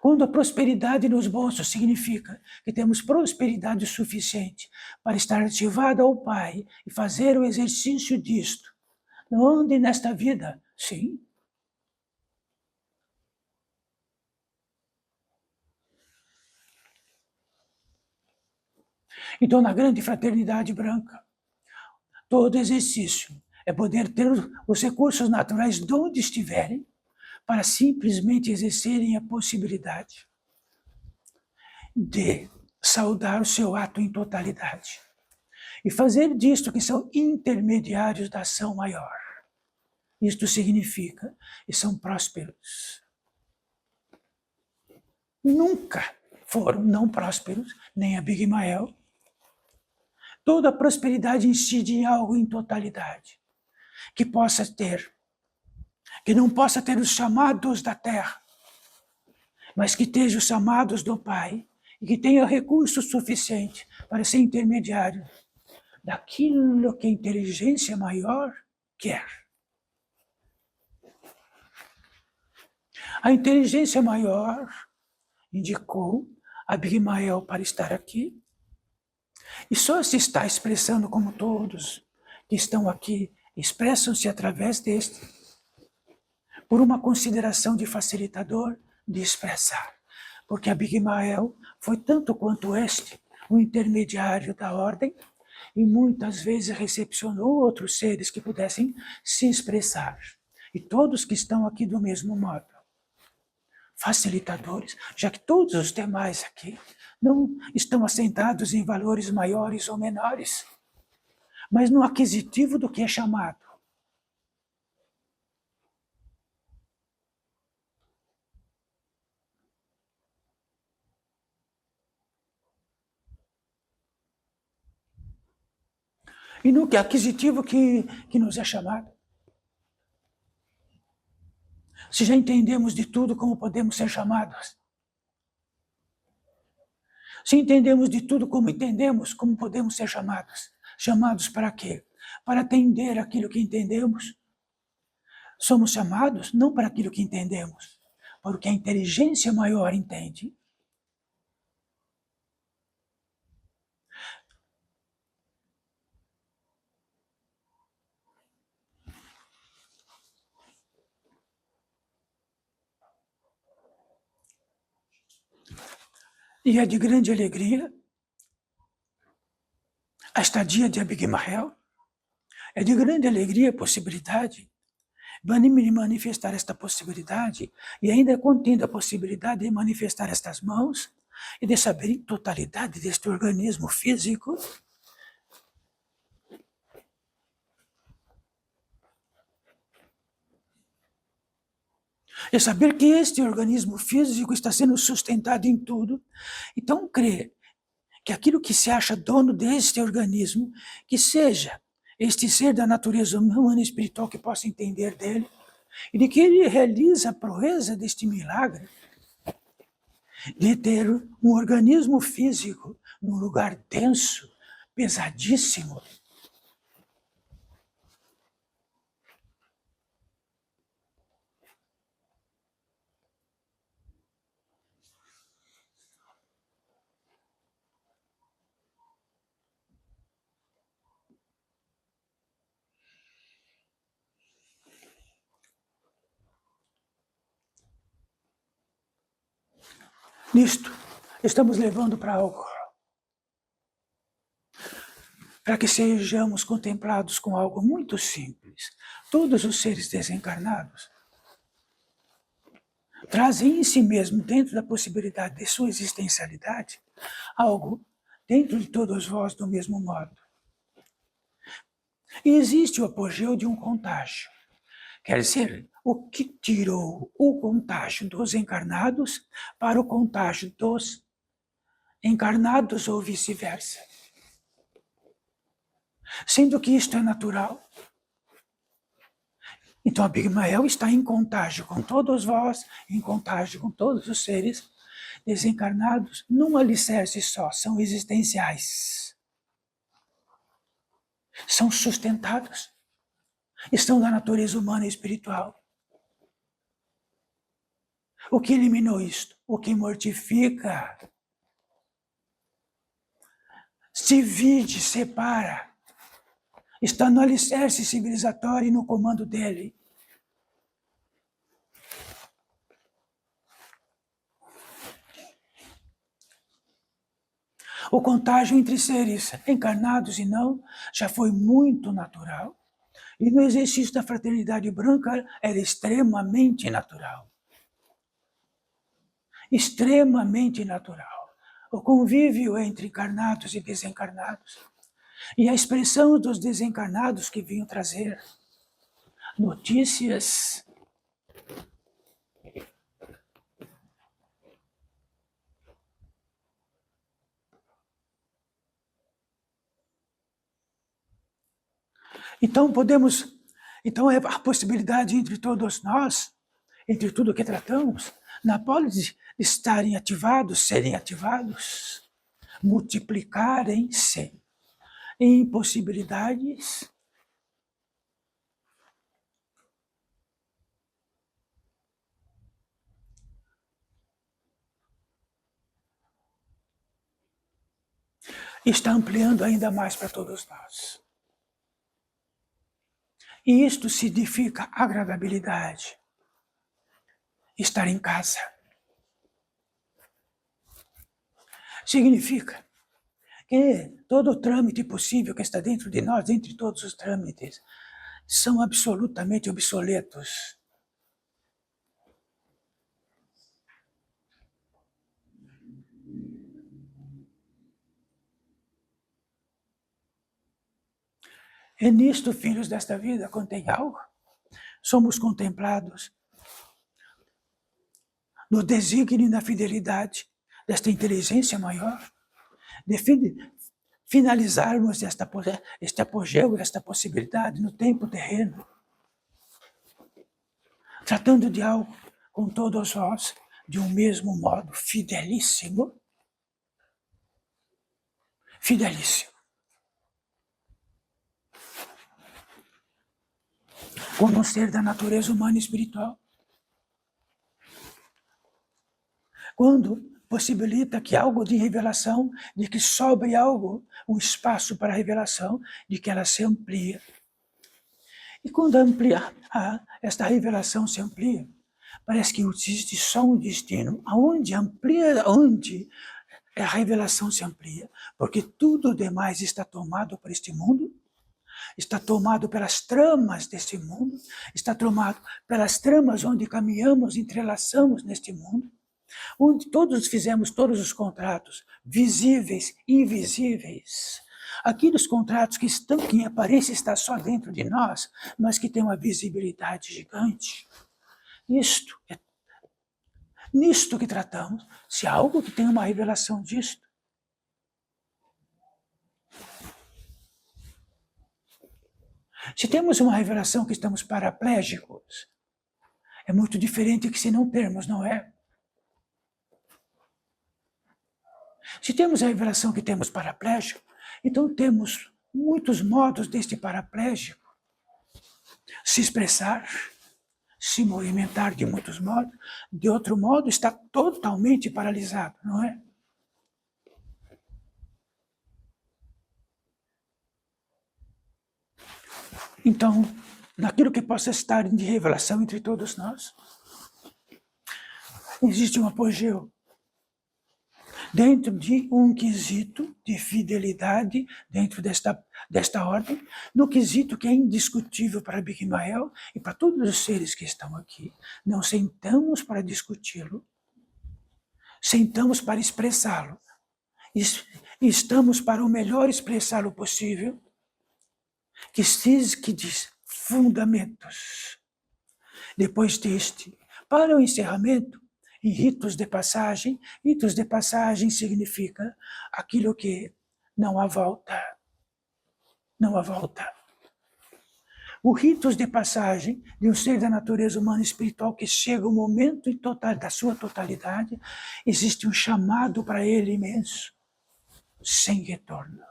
Quando a prosperidade nos bolsos significa que temos prosperidade suficiente para estar ativado ao Pai e fazer o exercício disto, onde nesta vida? Sim. Então, na grande fraternidade branca, todo exercício é poder ter os recursos naturais de onde estiverem, para simplesmente exercerem a possibilidade de saudar o seu ato em totalidade e fazer disto que são intermediários da ação maior. Isto significa que são prósperos. Nunca foram não prósperos, nem Abigail. Toda prosperidade incide em algo em totalidade, que possa ter, que não possa ter os chamados da terra, mas que tenha os chamados do Pai, e que tenha recurso suficiente para ser intermediário daquilo que a inteligência maior quer. A inteligência maior indicou Abigail para estar aqui, e só se está expressando como todos que estão aqui expressam-se através deste, por uma consideração de facilitador de expressar. Porque Abigail foi tanto quanto este, o intermediário da ordem, e muitas vezes recepcionou outros seres que pudessem se expressar. E todos que estão aqui do mesmo modo. Facilitadores, já que todos os demais aqui não estão assentados em valores maiores ou menores, mas no aquisitivo do que é chamado. E no que é aquisitivo que nos é chamado. Se já entendemos de tudo como podemos ser chamados. Se entendemos de tudo como entendemos, como podemos ser chamados. Chamados para quê? Para atender aquilo que entendemos. Somos chamados não para aquilo que entendemos, para o que a inteligência maior entende. E é de grande alegria a estadia de Abigail. É de grande alegria a possibilidade de manifestar esta possibilidade e ainda contendo a possibilidade de manifestar estas mãos e de saber em totalidade deste organismo físico. E saber que este organismo físico está sendo sustentado em tudo. Então, crer que aquilo que se acha dono deste organismo, que seja este ser da natureza humana e espiritual que possa entender dele, e de que ele realiza a proeza deste milagre de ter um organismo físico num lugar denso, pesadíssimo. Nisto, estamos levando para algo. Para que sejamos contemplados com algo muito simples. Todos os seres desencarnados trazem em si mesmo, dentro da possibilidade de sua existencialidade, algo dentro de todos vós do mesmo modo. E existe o apogeu de um contágio. Quer dizer, o que tirou o contágio dos encarnados para o contágio dos encarnados ou vice-versa. Sendo que isto é natural. Então, Abigail está em contágio com todos vós, em contágio com todos os seres desencarnados, num alicerce só, são existenciais. São sustentados, estão da natureza humana e espiritual. O que eliminou isto? O que mortifica, se divide, separa, está no alicerce civilizatório e no comando dele. O contágio entre seres encarnados e não já foi muito natural. E no exercício da fraternidade branca era extremamente natural. Extremamente natural. O convívio entre encarnados e desencarnados. E a expressão dos desencarnados que vinham trazer notícias Então é a possibilidade entre todos nós, entre tudo que tratamos, na pólice estarem ativados, serem ativados, multiplicarem-se em possibilidades está ampliando ainda mais para todos nós. E isto significa agradabilidade. Estar em casa. Significa que todo o trâmite possível que está dentro de nós, entre todos os trâmites, são absolutamente obsoletos. E nisto, filhos desta vida, contém algo. Somos contemplados no desígnio e na fidelidade desta inteligência maior, de finalizarmos este apogeu, esta possibilidade no tempo terreno, tratando de algo com todos vós de um mesmo modo, fidelíssimo. Fidelíssimo. Como um ser da natureza humana e espiritual. Quando possibilita que algo de revelação, de que sobre algo, um espaço para revelação, de que ela se amplia. E quando esta revelação se amplia, parece que existe só um destino, onde a revelação se amplia, porque tudo demais está tomado por este mundo, está tomado pelas tramas deste mundo, está tomado pelas tramas onde caminhamos, entrelaçamos neste mundo, onde todos fizemos todos os contratos, visíveis, invisíveis. Aqueles contratos que em aparência está só dentro de nós, mas que têm uma visibilidade gigante. Nisto que tratamos, se há algo que tem uma revelação disto. Se temos uma revelação que estamos paraplégicos, é muito diferente que se não termos, não é? Se temos a revelação que temos paraplégico, então temos muitos modos deste paraplégico se expressar, se movimentar de muitos modos. De outro modo, está totalmente paralisado, não é? Então, naquilo que possa estar de revelação entre todos nós, existe um apogeu dentro de um quesito de fidelidade, dentro desta ordem, no quesito que é indiscutível para Abigail e para todos os seres que estão aqui. Não sentamos para discuti-lo, sentamos para expressá-lo. Estamos para o melhor expressá-lo possível, que diz fundamentos. Depois deste, para o encerramento, em ritos de passagem significa aquilo que não há volta. Não há volta. O ritos de passagem de um ser da natureza humana e espiritual que chega o momento da sua totalidade, existe um chamado para ele imenso, sem retorno.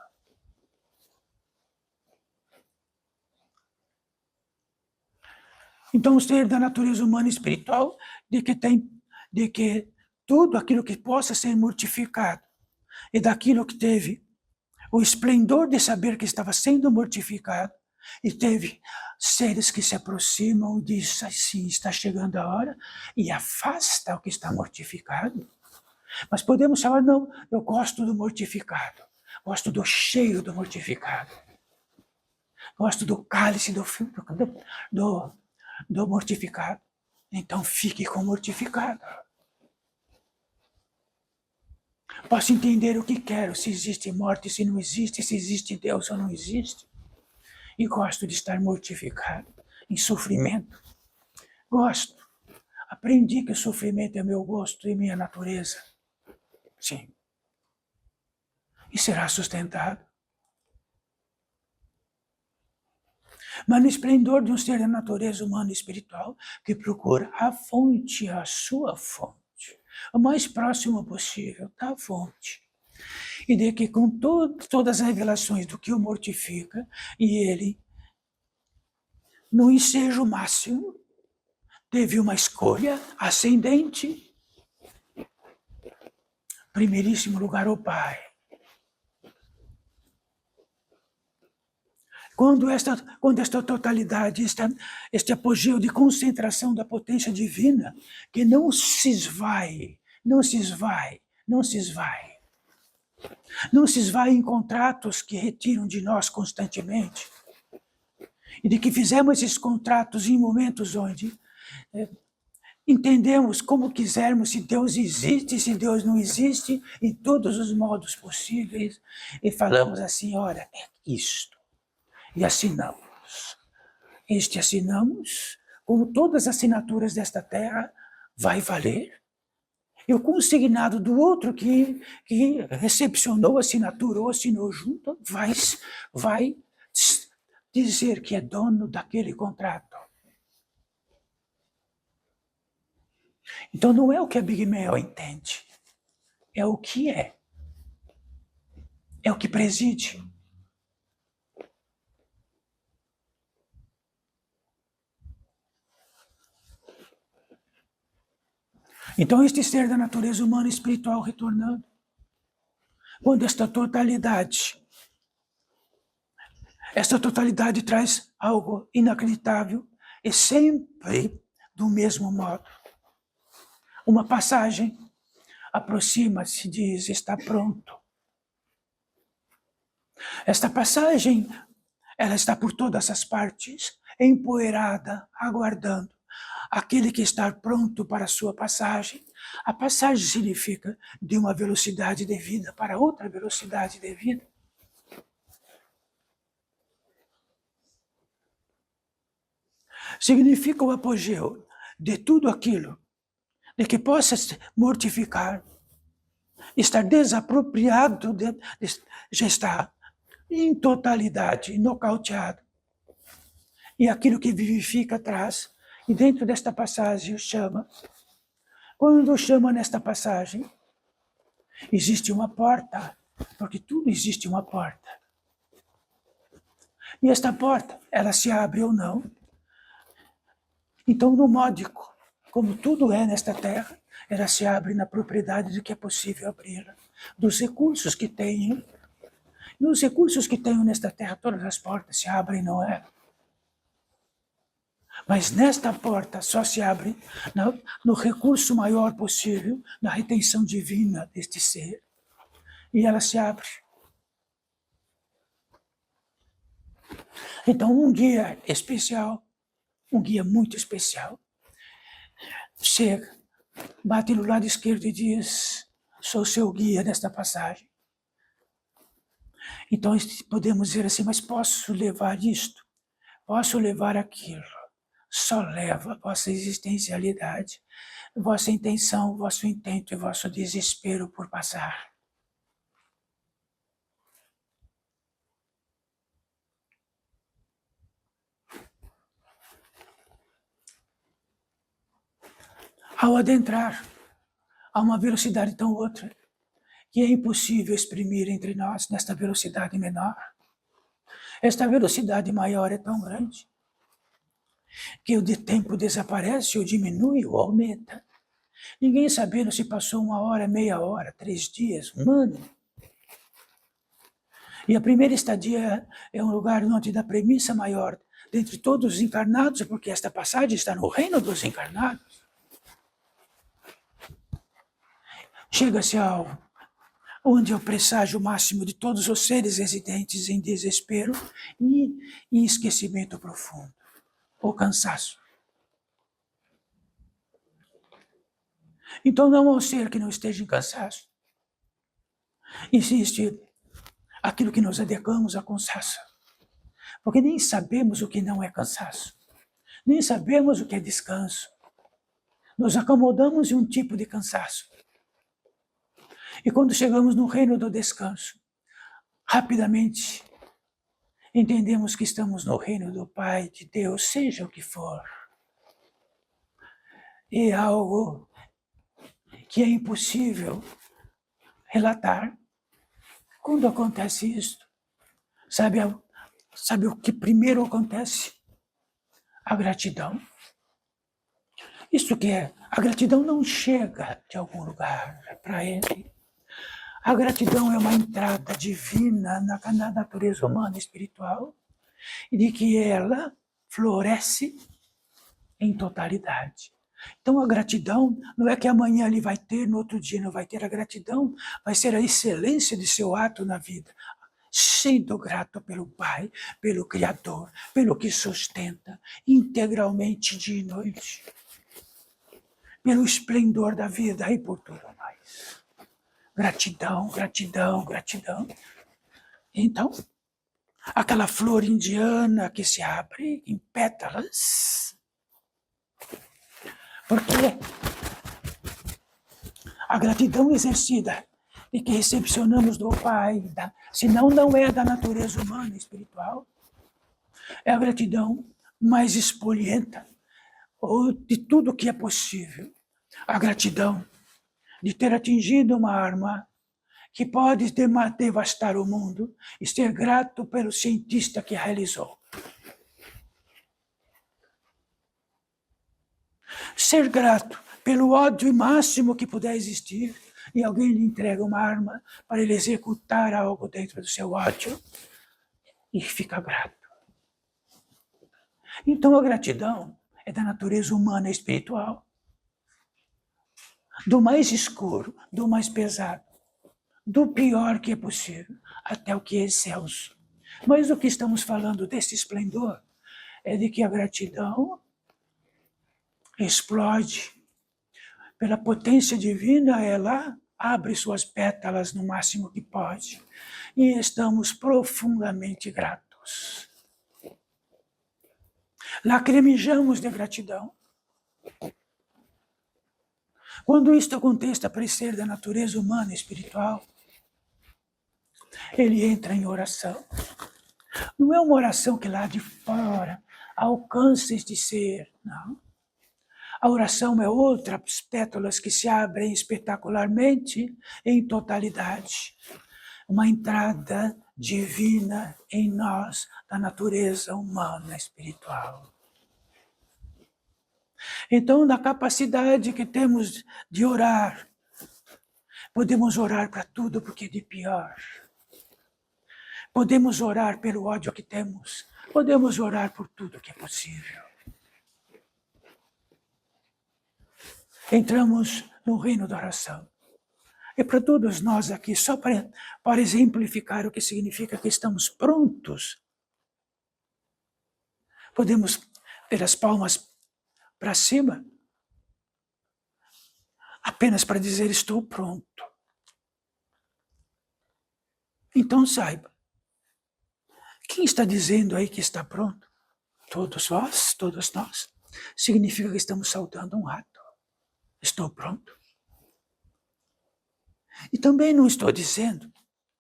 Então, o ser da natureza humana e espiritual, de que tudo aquilo que possa ser mortificado, e daquilo que teve o esplendor de saber que estava sendo mortificado, e teve seres que se aproximam e dizem assim, está chegando a hora, e afasta o que está mortificado. Mas podemos falar, não, eu gosto do mortificado, gosto do cheiro do mortificado, gosto do cálice do mortificado. Então fique com o mortificado. Posso entender o que quero, se existe morte, se não existe, se existe Deus ou não existe. E gosto de estar mortificado, em sofrimento. Gosto. Aprendi que o sofrimento é meu gosto e minha natureza. Sim. E será sustentado. Mas no esplendor de um ser da natureza humana e espiritual que procura a fonte, a sua fonte, o mais próximo possível da fonte. E de que com todas as revelações do que o mortifica, e ele, no ensejo máximo, teve uma escolha ascendente. Primeiríssimo lugar, o Pai. Quando esta totalidade, este apogeu de concentração da potência divina, que não se esvai em contratos que retiram de nós constantemente, e de que fizemos esses contratos em momentos onde entendemos como quisermos se Deus existe, se Deus não existe, em todos os modos possíveis, e falamos assim, olha, é isto. E assinamos. Assinamos, como todas as assinaturas desta terra, vai valer. E o consignado do outro que recepcionou a assinatura ou assinou junto, vai dizer que é dono daquele contrato. Então não é o que a Big Mel entende, é o que é. É o que preside. Então este ser da natureza humana e espiritual retornando, quando esta totalidade traz algo inacreditável e sempre do mesmo modo. Uma passagem aproxima-se, diz, está pronto. Esta passagem, ela está por todas as partes, empoeirada, aguardando aquele que está pronto para a sua passagem. A passagem significa de uma velocidade de vida para outra velocidade de vida. Significa o apogeu de tudo aquilo de que possa mortificar, estar desapropriado, já está em totalidade, nocauteado. E aquilo que vivifica atrás, e dentro desta passagem o chama. Quando chama nesta passagem, existe uma porta, porque tudo existe uma porta. E esta porta, ela se abre ou não. Então, no módico, como tudo é nesta terra, ela se abre na propriedade de que é possível abri-la, dos recursos que tenho. Nos recursos que tenho nesta terra, todas as portas se abrem, não é? Mas nesta porta só se abre no recurso maior possível, na retenção divina deste ser. E ela se abre. Então, um guia especial, um guia muito especial, chega, bate no lado esquerdo e diz, sou seu guia nesta passagem. Então podemos dizer assim, mas posso levar isto? Posso levar aquilo? Só leva a vossa existencialidade, vossa intenção, vosso intento e vosso desespero por passar. Ao adentrar a uma velocidade tão outra, que é impossível exprimir entre nós nesta velocidade menor, esta velocidade maior é tão grande que o tempo desaparece ou diminui ou aumenta. Ninguém sabendo se passou 1 hora, meia hora, 3 dias, 1 ano. E a primeira estadia é um lugar onde da premissa maior dentre todos os encarnados, porque esta passagem está no reino dos encarnados. Chega-se ao onde é o presságio máximo de todos os seres residentes em desespero e em esquecimento profundo, ou cansaço. Então não há um ser que não esteja em cansaço. Existe aquilo que nos adequamos a cansaço, porque nem sabemos o que não é cansaço, nem sabemos o que é descanso. Nos acomodamos em um tipo de cansaço. E quando chegamos no reino do descanso, rapidamente entendemos que estamos no reino do Pai, de Deus, seja o que for. E é algo que é impossível relatar. Quando acontece isso, sabe o que primeiro acontece? A gratidão. Isso que é, a gratidão não chega de algum lugar para ele. A gratidão é uma entrada divina na natureza humana e espiritual, e de que ela floresce em totalidade. Então a gratidão não é que amanhã ele vai ter, no outro dia não vai ter. A gratidão vai ser a excelência de seu ato na vida, sendo grato pelo Pai, pelo Criador, pelo que sustenta integralmente dia e noite, pelo esplendor da vida e por tudo mais. Gratidão, gratidão, gratidão. Então, aquela flor indiana que se abre em pétalas, porque a gratidão exercida e que recepcionamos do Pai, senão não é da natureza humana e espiritual, é a gratidão mais expolienta de tudo que é possível. A gratidão de ter atingido uma arma que pode devastar o mundo e ser grato pelo cientista que a realizou. Ser grato pelo ódio máximo que puder existir e alguém lhe entrega uma arma para ele executar algo dentro do seu ódio e fica grato. Então a gratidão é da natureza humana e espiritual, do mais escuro, do mais pesado, do pior que é possível, até o que é excelso. Mas o que estamos falando desse esplendor é de que a gratidão explode. Pela potência divina, ela abre suas pétalas no máximo que pode. E estamos profundamente gratos. Lacrimejamos de gratidão. Quando isto acontece a parecer da natureza humana e espiritual, ele entra em oração. Não é uma oração que lá de fora alcança este ser, não. A oração é outras pétalas que se abrem espetacularmente em totalidade. Uma entrada divina em nós, da natureza humana espiritual. Então, na capacidade que temos de orar, podemos orar para tudo porque é de pior. Podemos orar pelo ódio que temos. Podemos orar por tudo que é possível. Entramos no reino da oração. E para todos nós aqui, só para exemplificar o que significa que estamos prontos, podemos ter as palmas para cima, apenas para dizer estou pronto. Então saiba Quem está dizendo aí que está pronto? Todos vós, todos nós. Significa que estamos saudando um ato. Estou pronto. E também não estou dizendo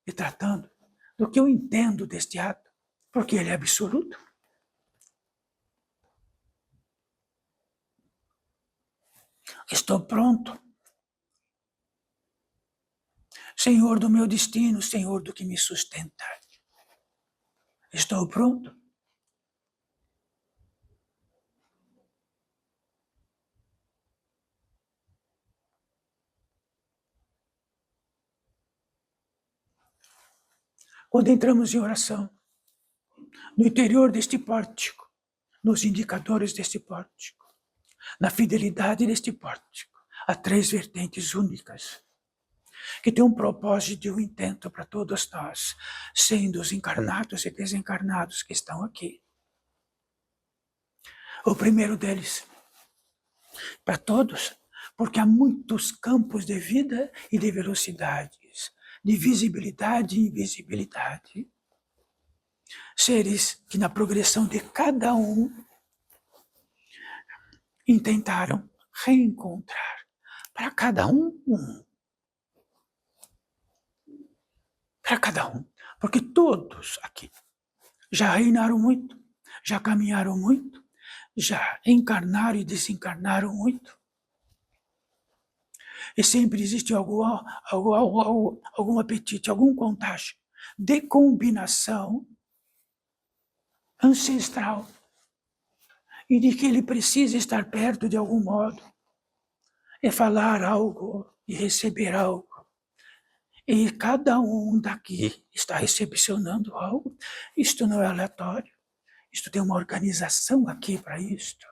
e tratando do que eu entendo deste ato, porque ele é absoluto. Estou pronto. Senhor do meu destino, Senhor do que me sustenta. Estou pronto. Quando entramos em oração, no interior deste pórtico, nos indicadores deste pórtico, na fidelidade deste pórtico, há 3 vertentes únicas, que têm um propósito e um intento para todos nós, sendo os encarnados e desencarnados que estão aqui. O primeiro deles, para todos, porque há muitos campos de vida e de velocidades, de visibilidade e invisibilidade. Seres que na progressão de cada um intentaram reencontrar para cada um. Para cada um. Porque todos aqui já reinaram muito, já caminharam muito, já encarnaram e desencarnaram muito. E sempre existe algum apetite, algum contágio de combinação ancestral e de que ele precisa estar perto de algum modo e falar algo e receber algo. E cada um daqui está recepcionando algo. Isto não é aleatório. Isto tem uma organização aqui para isto.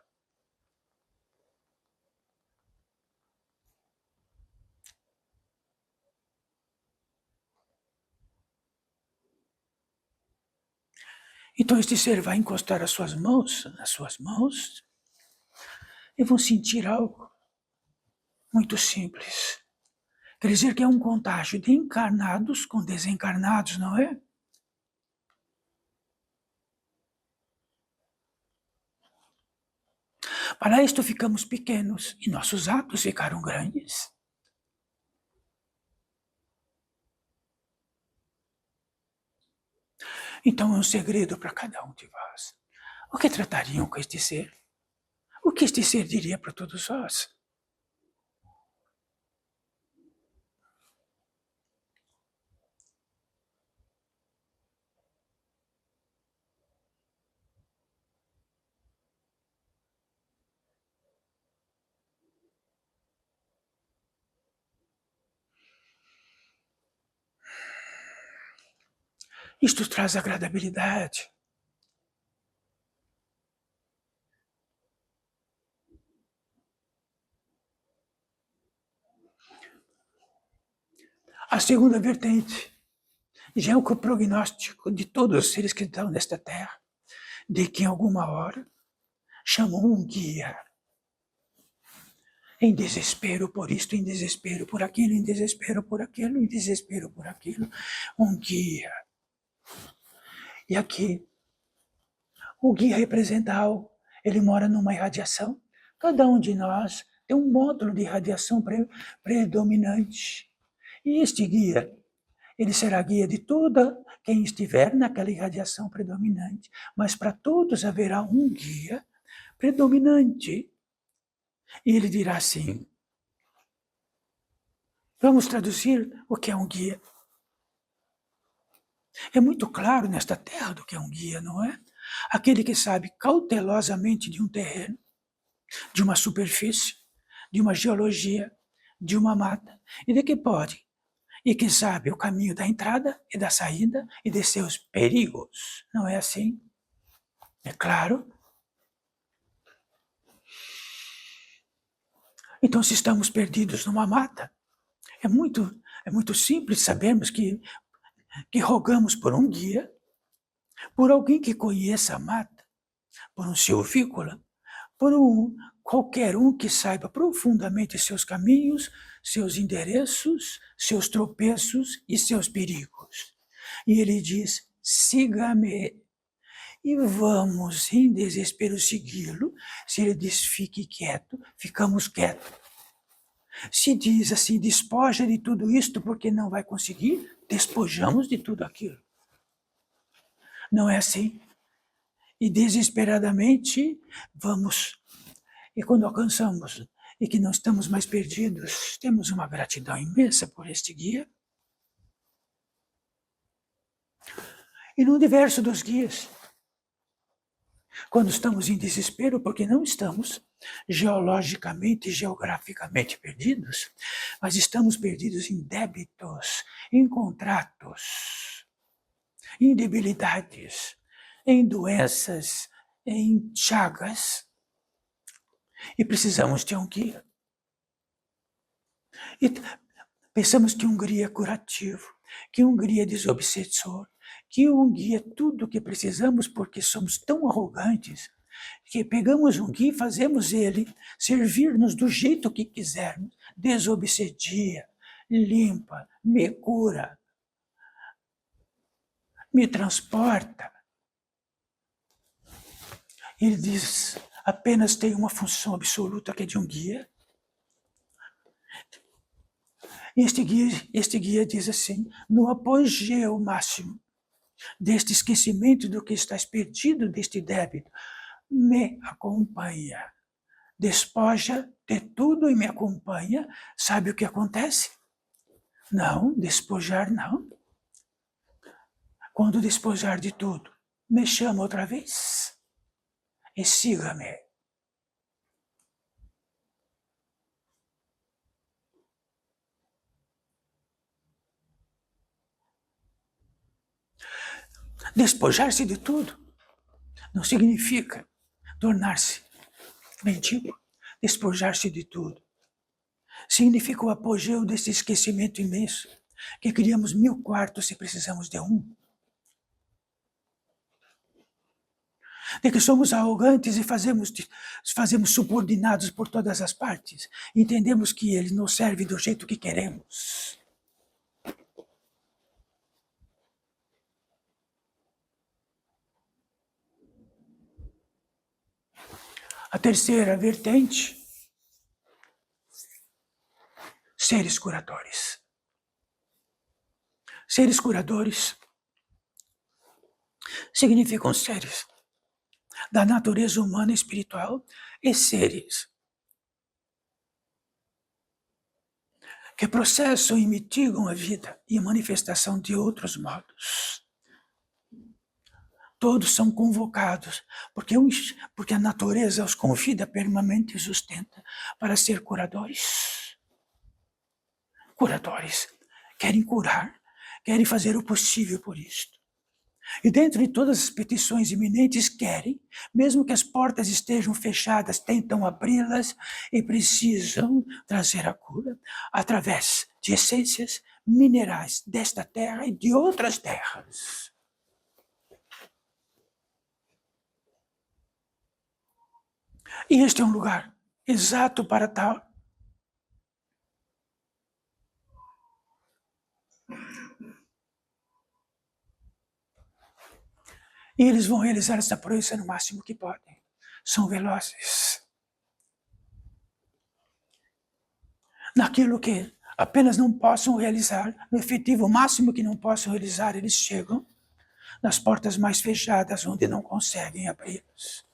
Então este ser vai encostar as suas mãos nas suas mãos e vão sentir algo muito simples. Quer dizer que é um contágio de encarnados com desencarnados, não é? Para isto ficamos pequenos e nossos atos ficaram grandes. Então é um segredo para cada um de vós. O que tratariam com este ser? O que este ser diria para todos vós? Isto traz agradabilidade. A segunda vertente já é o prognóstico de todos os seres que estão nesta terra, de que em alguma hora chamam um guia. Em desespero por isto, em desespero por aquilo, em desespero por aquilo, em desespero por aquilo. Um guia. E aqui, o guia representa algo. Ele mora numa irradiação. Cada um de nós tem um módulo de irradiação predominante. E este guia, ele será guia de toda quem estiver naquela irradiação predominante. Mas para todos haverá um guia predominante. E ele dirá assim, vamos traduzir o que é um guia. É muito claro nesta terra do que é um guia, não é? Aquele que sabe cautelosamente de um terreno, de uma superfície, de uma geologia, de uma mata, e de que pode, e que sabe o caminho da entrada e da saída e de seus perigos. Não é assim? É claro. Então, se estamos perdidos numa mata, é muito simples sabermos que rogamos por um guia, por alguém que conheça a mata, por um silvícola, por qualquer um que saiba profundamente seus caminhos, seus endereços, seus tropeços e seus perigos. E ele diz, siga-me. e vamos, em desespero, segui-lo. Se ele diz fique quieto, ficamos quietos. Se diz assim, despoja de tudo isto porque não vai conseguir, despojamos de tudo aquilo. Não é assim? E desesperadamente vamos. E quando alcançamos e que não estamos mais perdidos, temos uma gratidão imensa por este guia. E no universo dos guias, quando estamos em desespero, porque não estamos geologicamente e geograficamente perdidos, mas estamos perdidos em débitos, em contratos, em debilidades, em doenças, em chagas, e precisamos de um guia. E pensamos que um guia é curativo, que um guia é desobsessor, que um guia é tudo o que precisamos porque somos tão arrogantes que pegamos um guia e fazemos ele servir-nos do jeito que quisermos. Desobsedia, limpa, me cura, me transporta. Ele diz, apenas tem uma função absoluta que é de um guia. Este guia diz assim, no apogeu máximo deste esquecimento do que estás perdido, deste débito, me acompanha. Despoja de tudo e me acompanha. Sabe o que acontece? Não, despojar não. Quando despojar de tudo, me chama outra vez e siga-me. Despojar-se de tudo não significa tornar-se mendigo. Despojar-se de tudo significa o apogeu desse esquecimento imenso, que criamos 1000 quartos se precisamos de um. De que somos arrogantes e fazemos subordinados por todas as partes. Entendemos que ele nos serve do jeito que queremos. A terceira vertente, seres curadores. Seres curadores significam seres da natureza humana e espiritual e seres que processam e mitigam a vida e a manifestação de outros modos. Todos são convocados, porque a natureza os convida permanente e sustenta para ser curadores. Curadores querem curar, querem fazer o possível por isto. E dentro de todas as petições iminentes querem, mesmo que as portas estejam fechadas, tentam abri-las e precisam trazer a cura através de essências minerais desta terra e de outras terras. E este é um lugar exato para tal. E eles vão realizar essa proeza no máximo que podem. São velozes. Naquilo que apenas não possam realizar, no efetivo máximo que não possam realizar, eles chegam nas portas mais fechadas, onde não conseguem abri-las.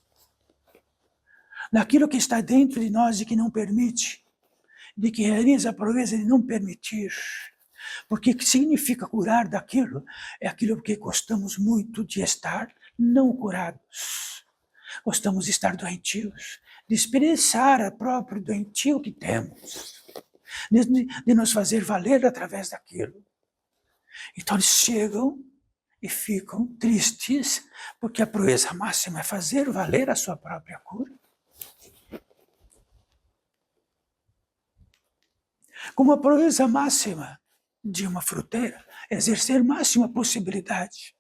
Naquilo que está dentro de nós e que não permite, de que realiza a proeza de não permitir. Porque o que significa curar daquilo é aquilo que gostamos muito de estar não curados. Gostamos de estar doentios, de expressar a próprio doentio que temos, de nos fazer valer através daquilo. Então eles chegam e ficam tristes, porque a proeza máxima é fazer valer a sua própria cura. Como a proeza máxima de uma fruteira, exercer máxima possibilidade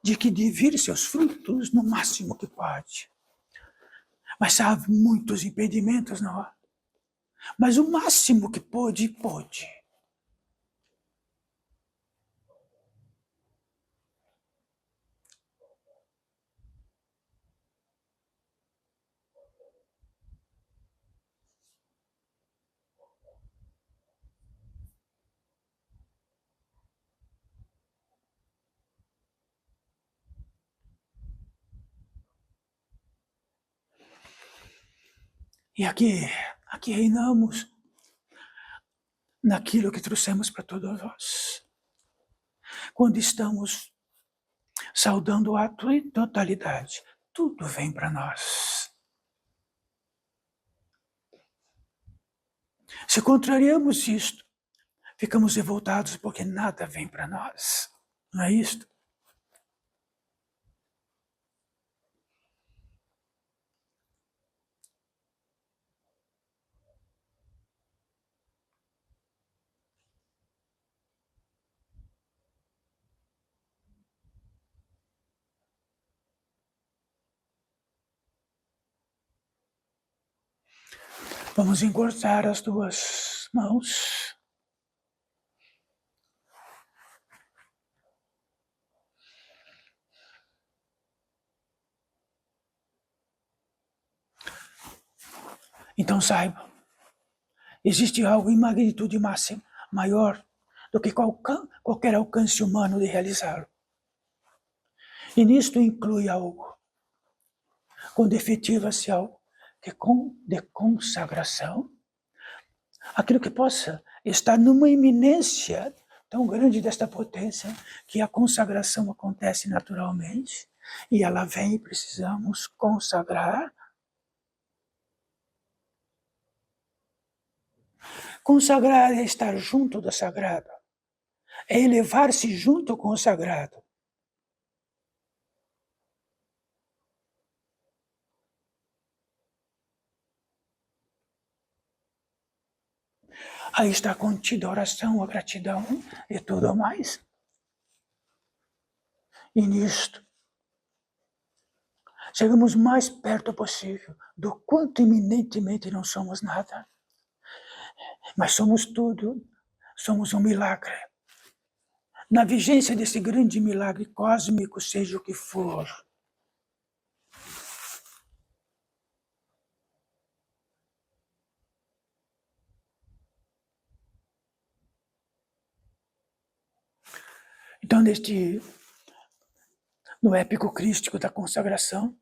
de que vir seus frutos no máximo que pode. Mas há muitos impedimentos, não há? Mas o máximo que pode, pode. E aqui reinamos naquilo que trouxemos para todos nós. Quando estamos saudando o ato em totalidade, tudo vem para nós. Se contrariamos isto, ficamos revoltados porque nada vem para nós. Não é isto? Vamos encurtar as duas mãos. Então saiba, existe algo em magnitude máxima, maior do que qualquer alcance humano de realizá-lo. E nisto inclui algo, quando efetiva-se algo de consagração, aquilo que possa estar numa iminência tão grande desta potência, que a consagração acontece naturalmente, e ela vem e precisamos consagrar. Consagrar é estar junto do sagrado, é elevar-se junto com o sagrado. Aí está contida a oração, a gratidão e tudo mais. E nisto, chegamos mais perto possível do quanto eminentemente não somos nada. Mas somos tudo, somos um milagre. Na vigência desse grande milagre cósmico, seja o que for, então no épico crístico da consagração,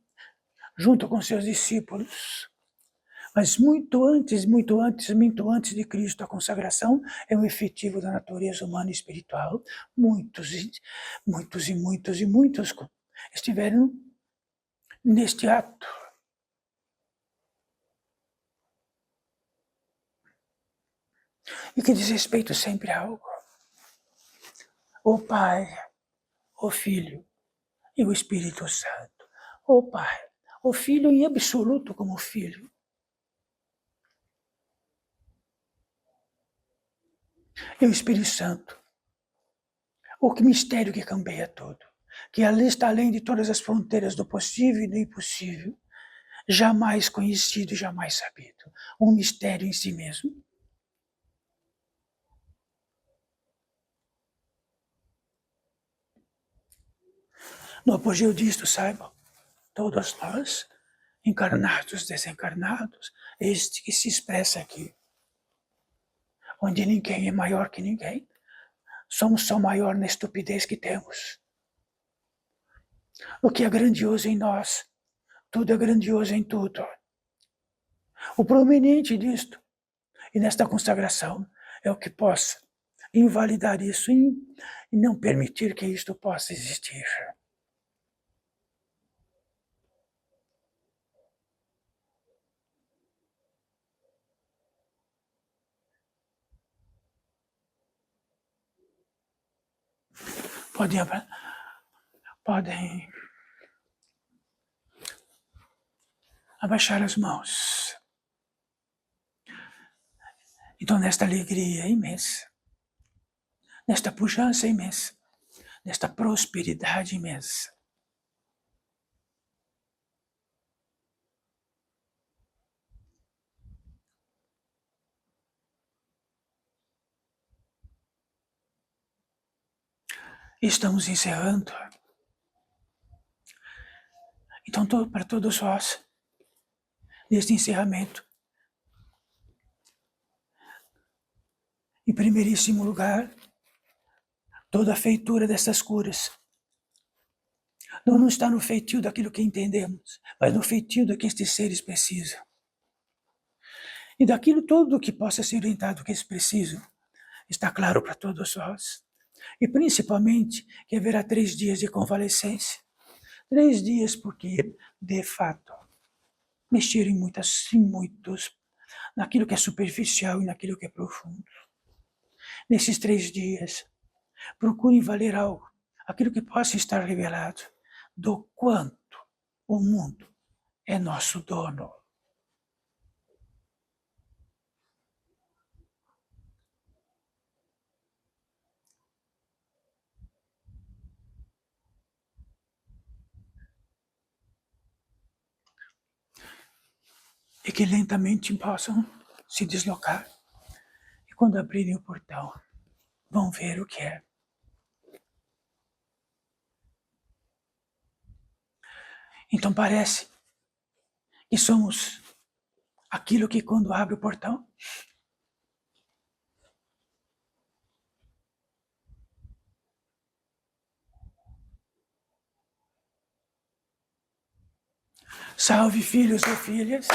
junto com seus discípulos, mas muito antes de Cristo, a consagração é um efetivo da natureza humana e espiritual. Muitos estiveram neste ato. E que diz respeito sempre a algo. O Pai, o Filho e o Espírito Santo. O Pai, o Filho em absoluto como Filho. E o Espírito Santo, o mistério que campeia tudo, que ali está além de todas as fronteiras do possível e do impossível, jamais conhecido e jamais sabido, um mistério em si mesmo. No apogeu disto, saibam, todos nós, encarnados, desencarnados, este que se expressa aqui, onde ninguém é maior que ninguém, somos só maior na estupidez que temos. O que é grandioso em nós, tudo é grandioso em tudo. O prominente disto, e nesta consagração, é o que possa invalidar isso e não permitir que isto possa existir. Podem abaixar as mãos. Então, nesta alegria imensa, nesta pujança imensa, nesta prosperidade imensa, estamos encerrando. Então, para todos vós, neste encerramento, em primeiríssimo lugar, toda a feitura dessas curas não está no feitio daquilo que entendemos, mas no feitio do que estes seres precisam. E daquilo tudo que possa ser orientado, que é preciso, está claro para todos nós. E principalmente que haverá 3 dias de convalescência. 3 dias porque, de fato, mexer em muitos, naquilo que é superficial e naquilo que é profundo. Nesses 3 dias, procurem valer algo, aquilo que possa estar revelado, do quanto o mundo é nosso dono. E que lentamente possam se deslocar. E quando abrirem o portão, vão ver o que é. Então parece que somos aquilo que quando abre o portão, salve filhos e filhas.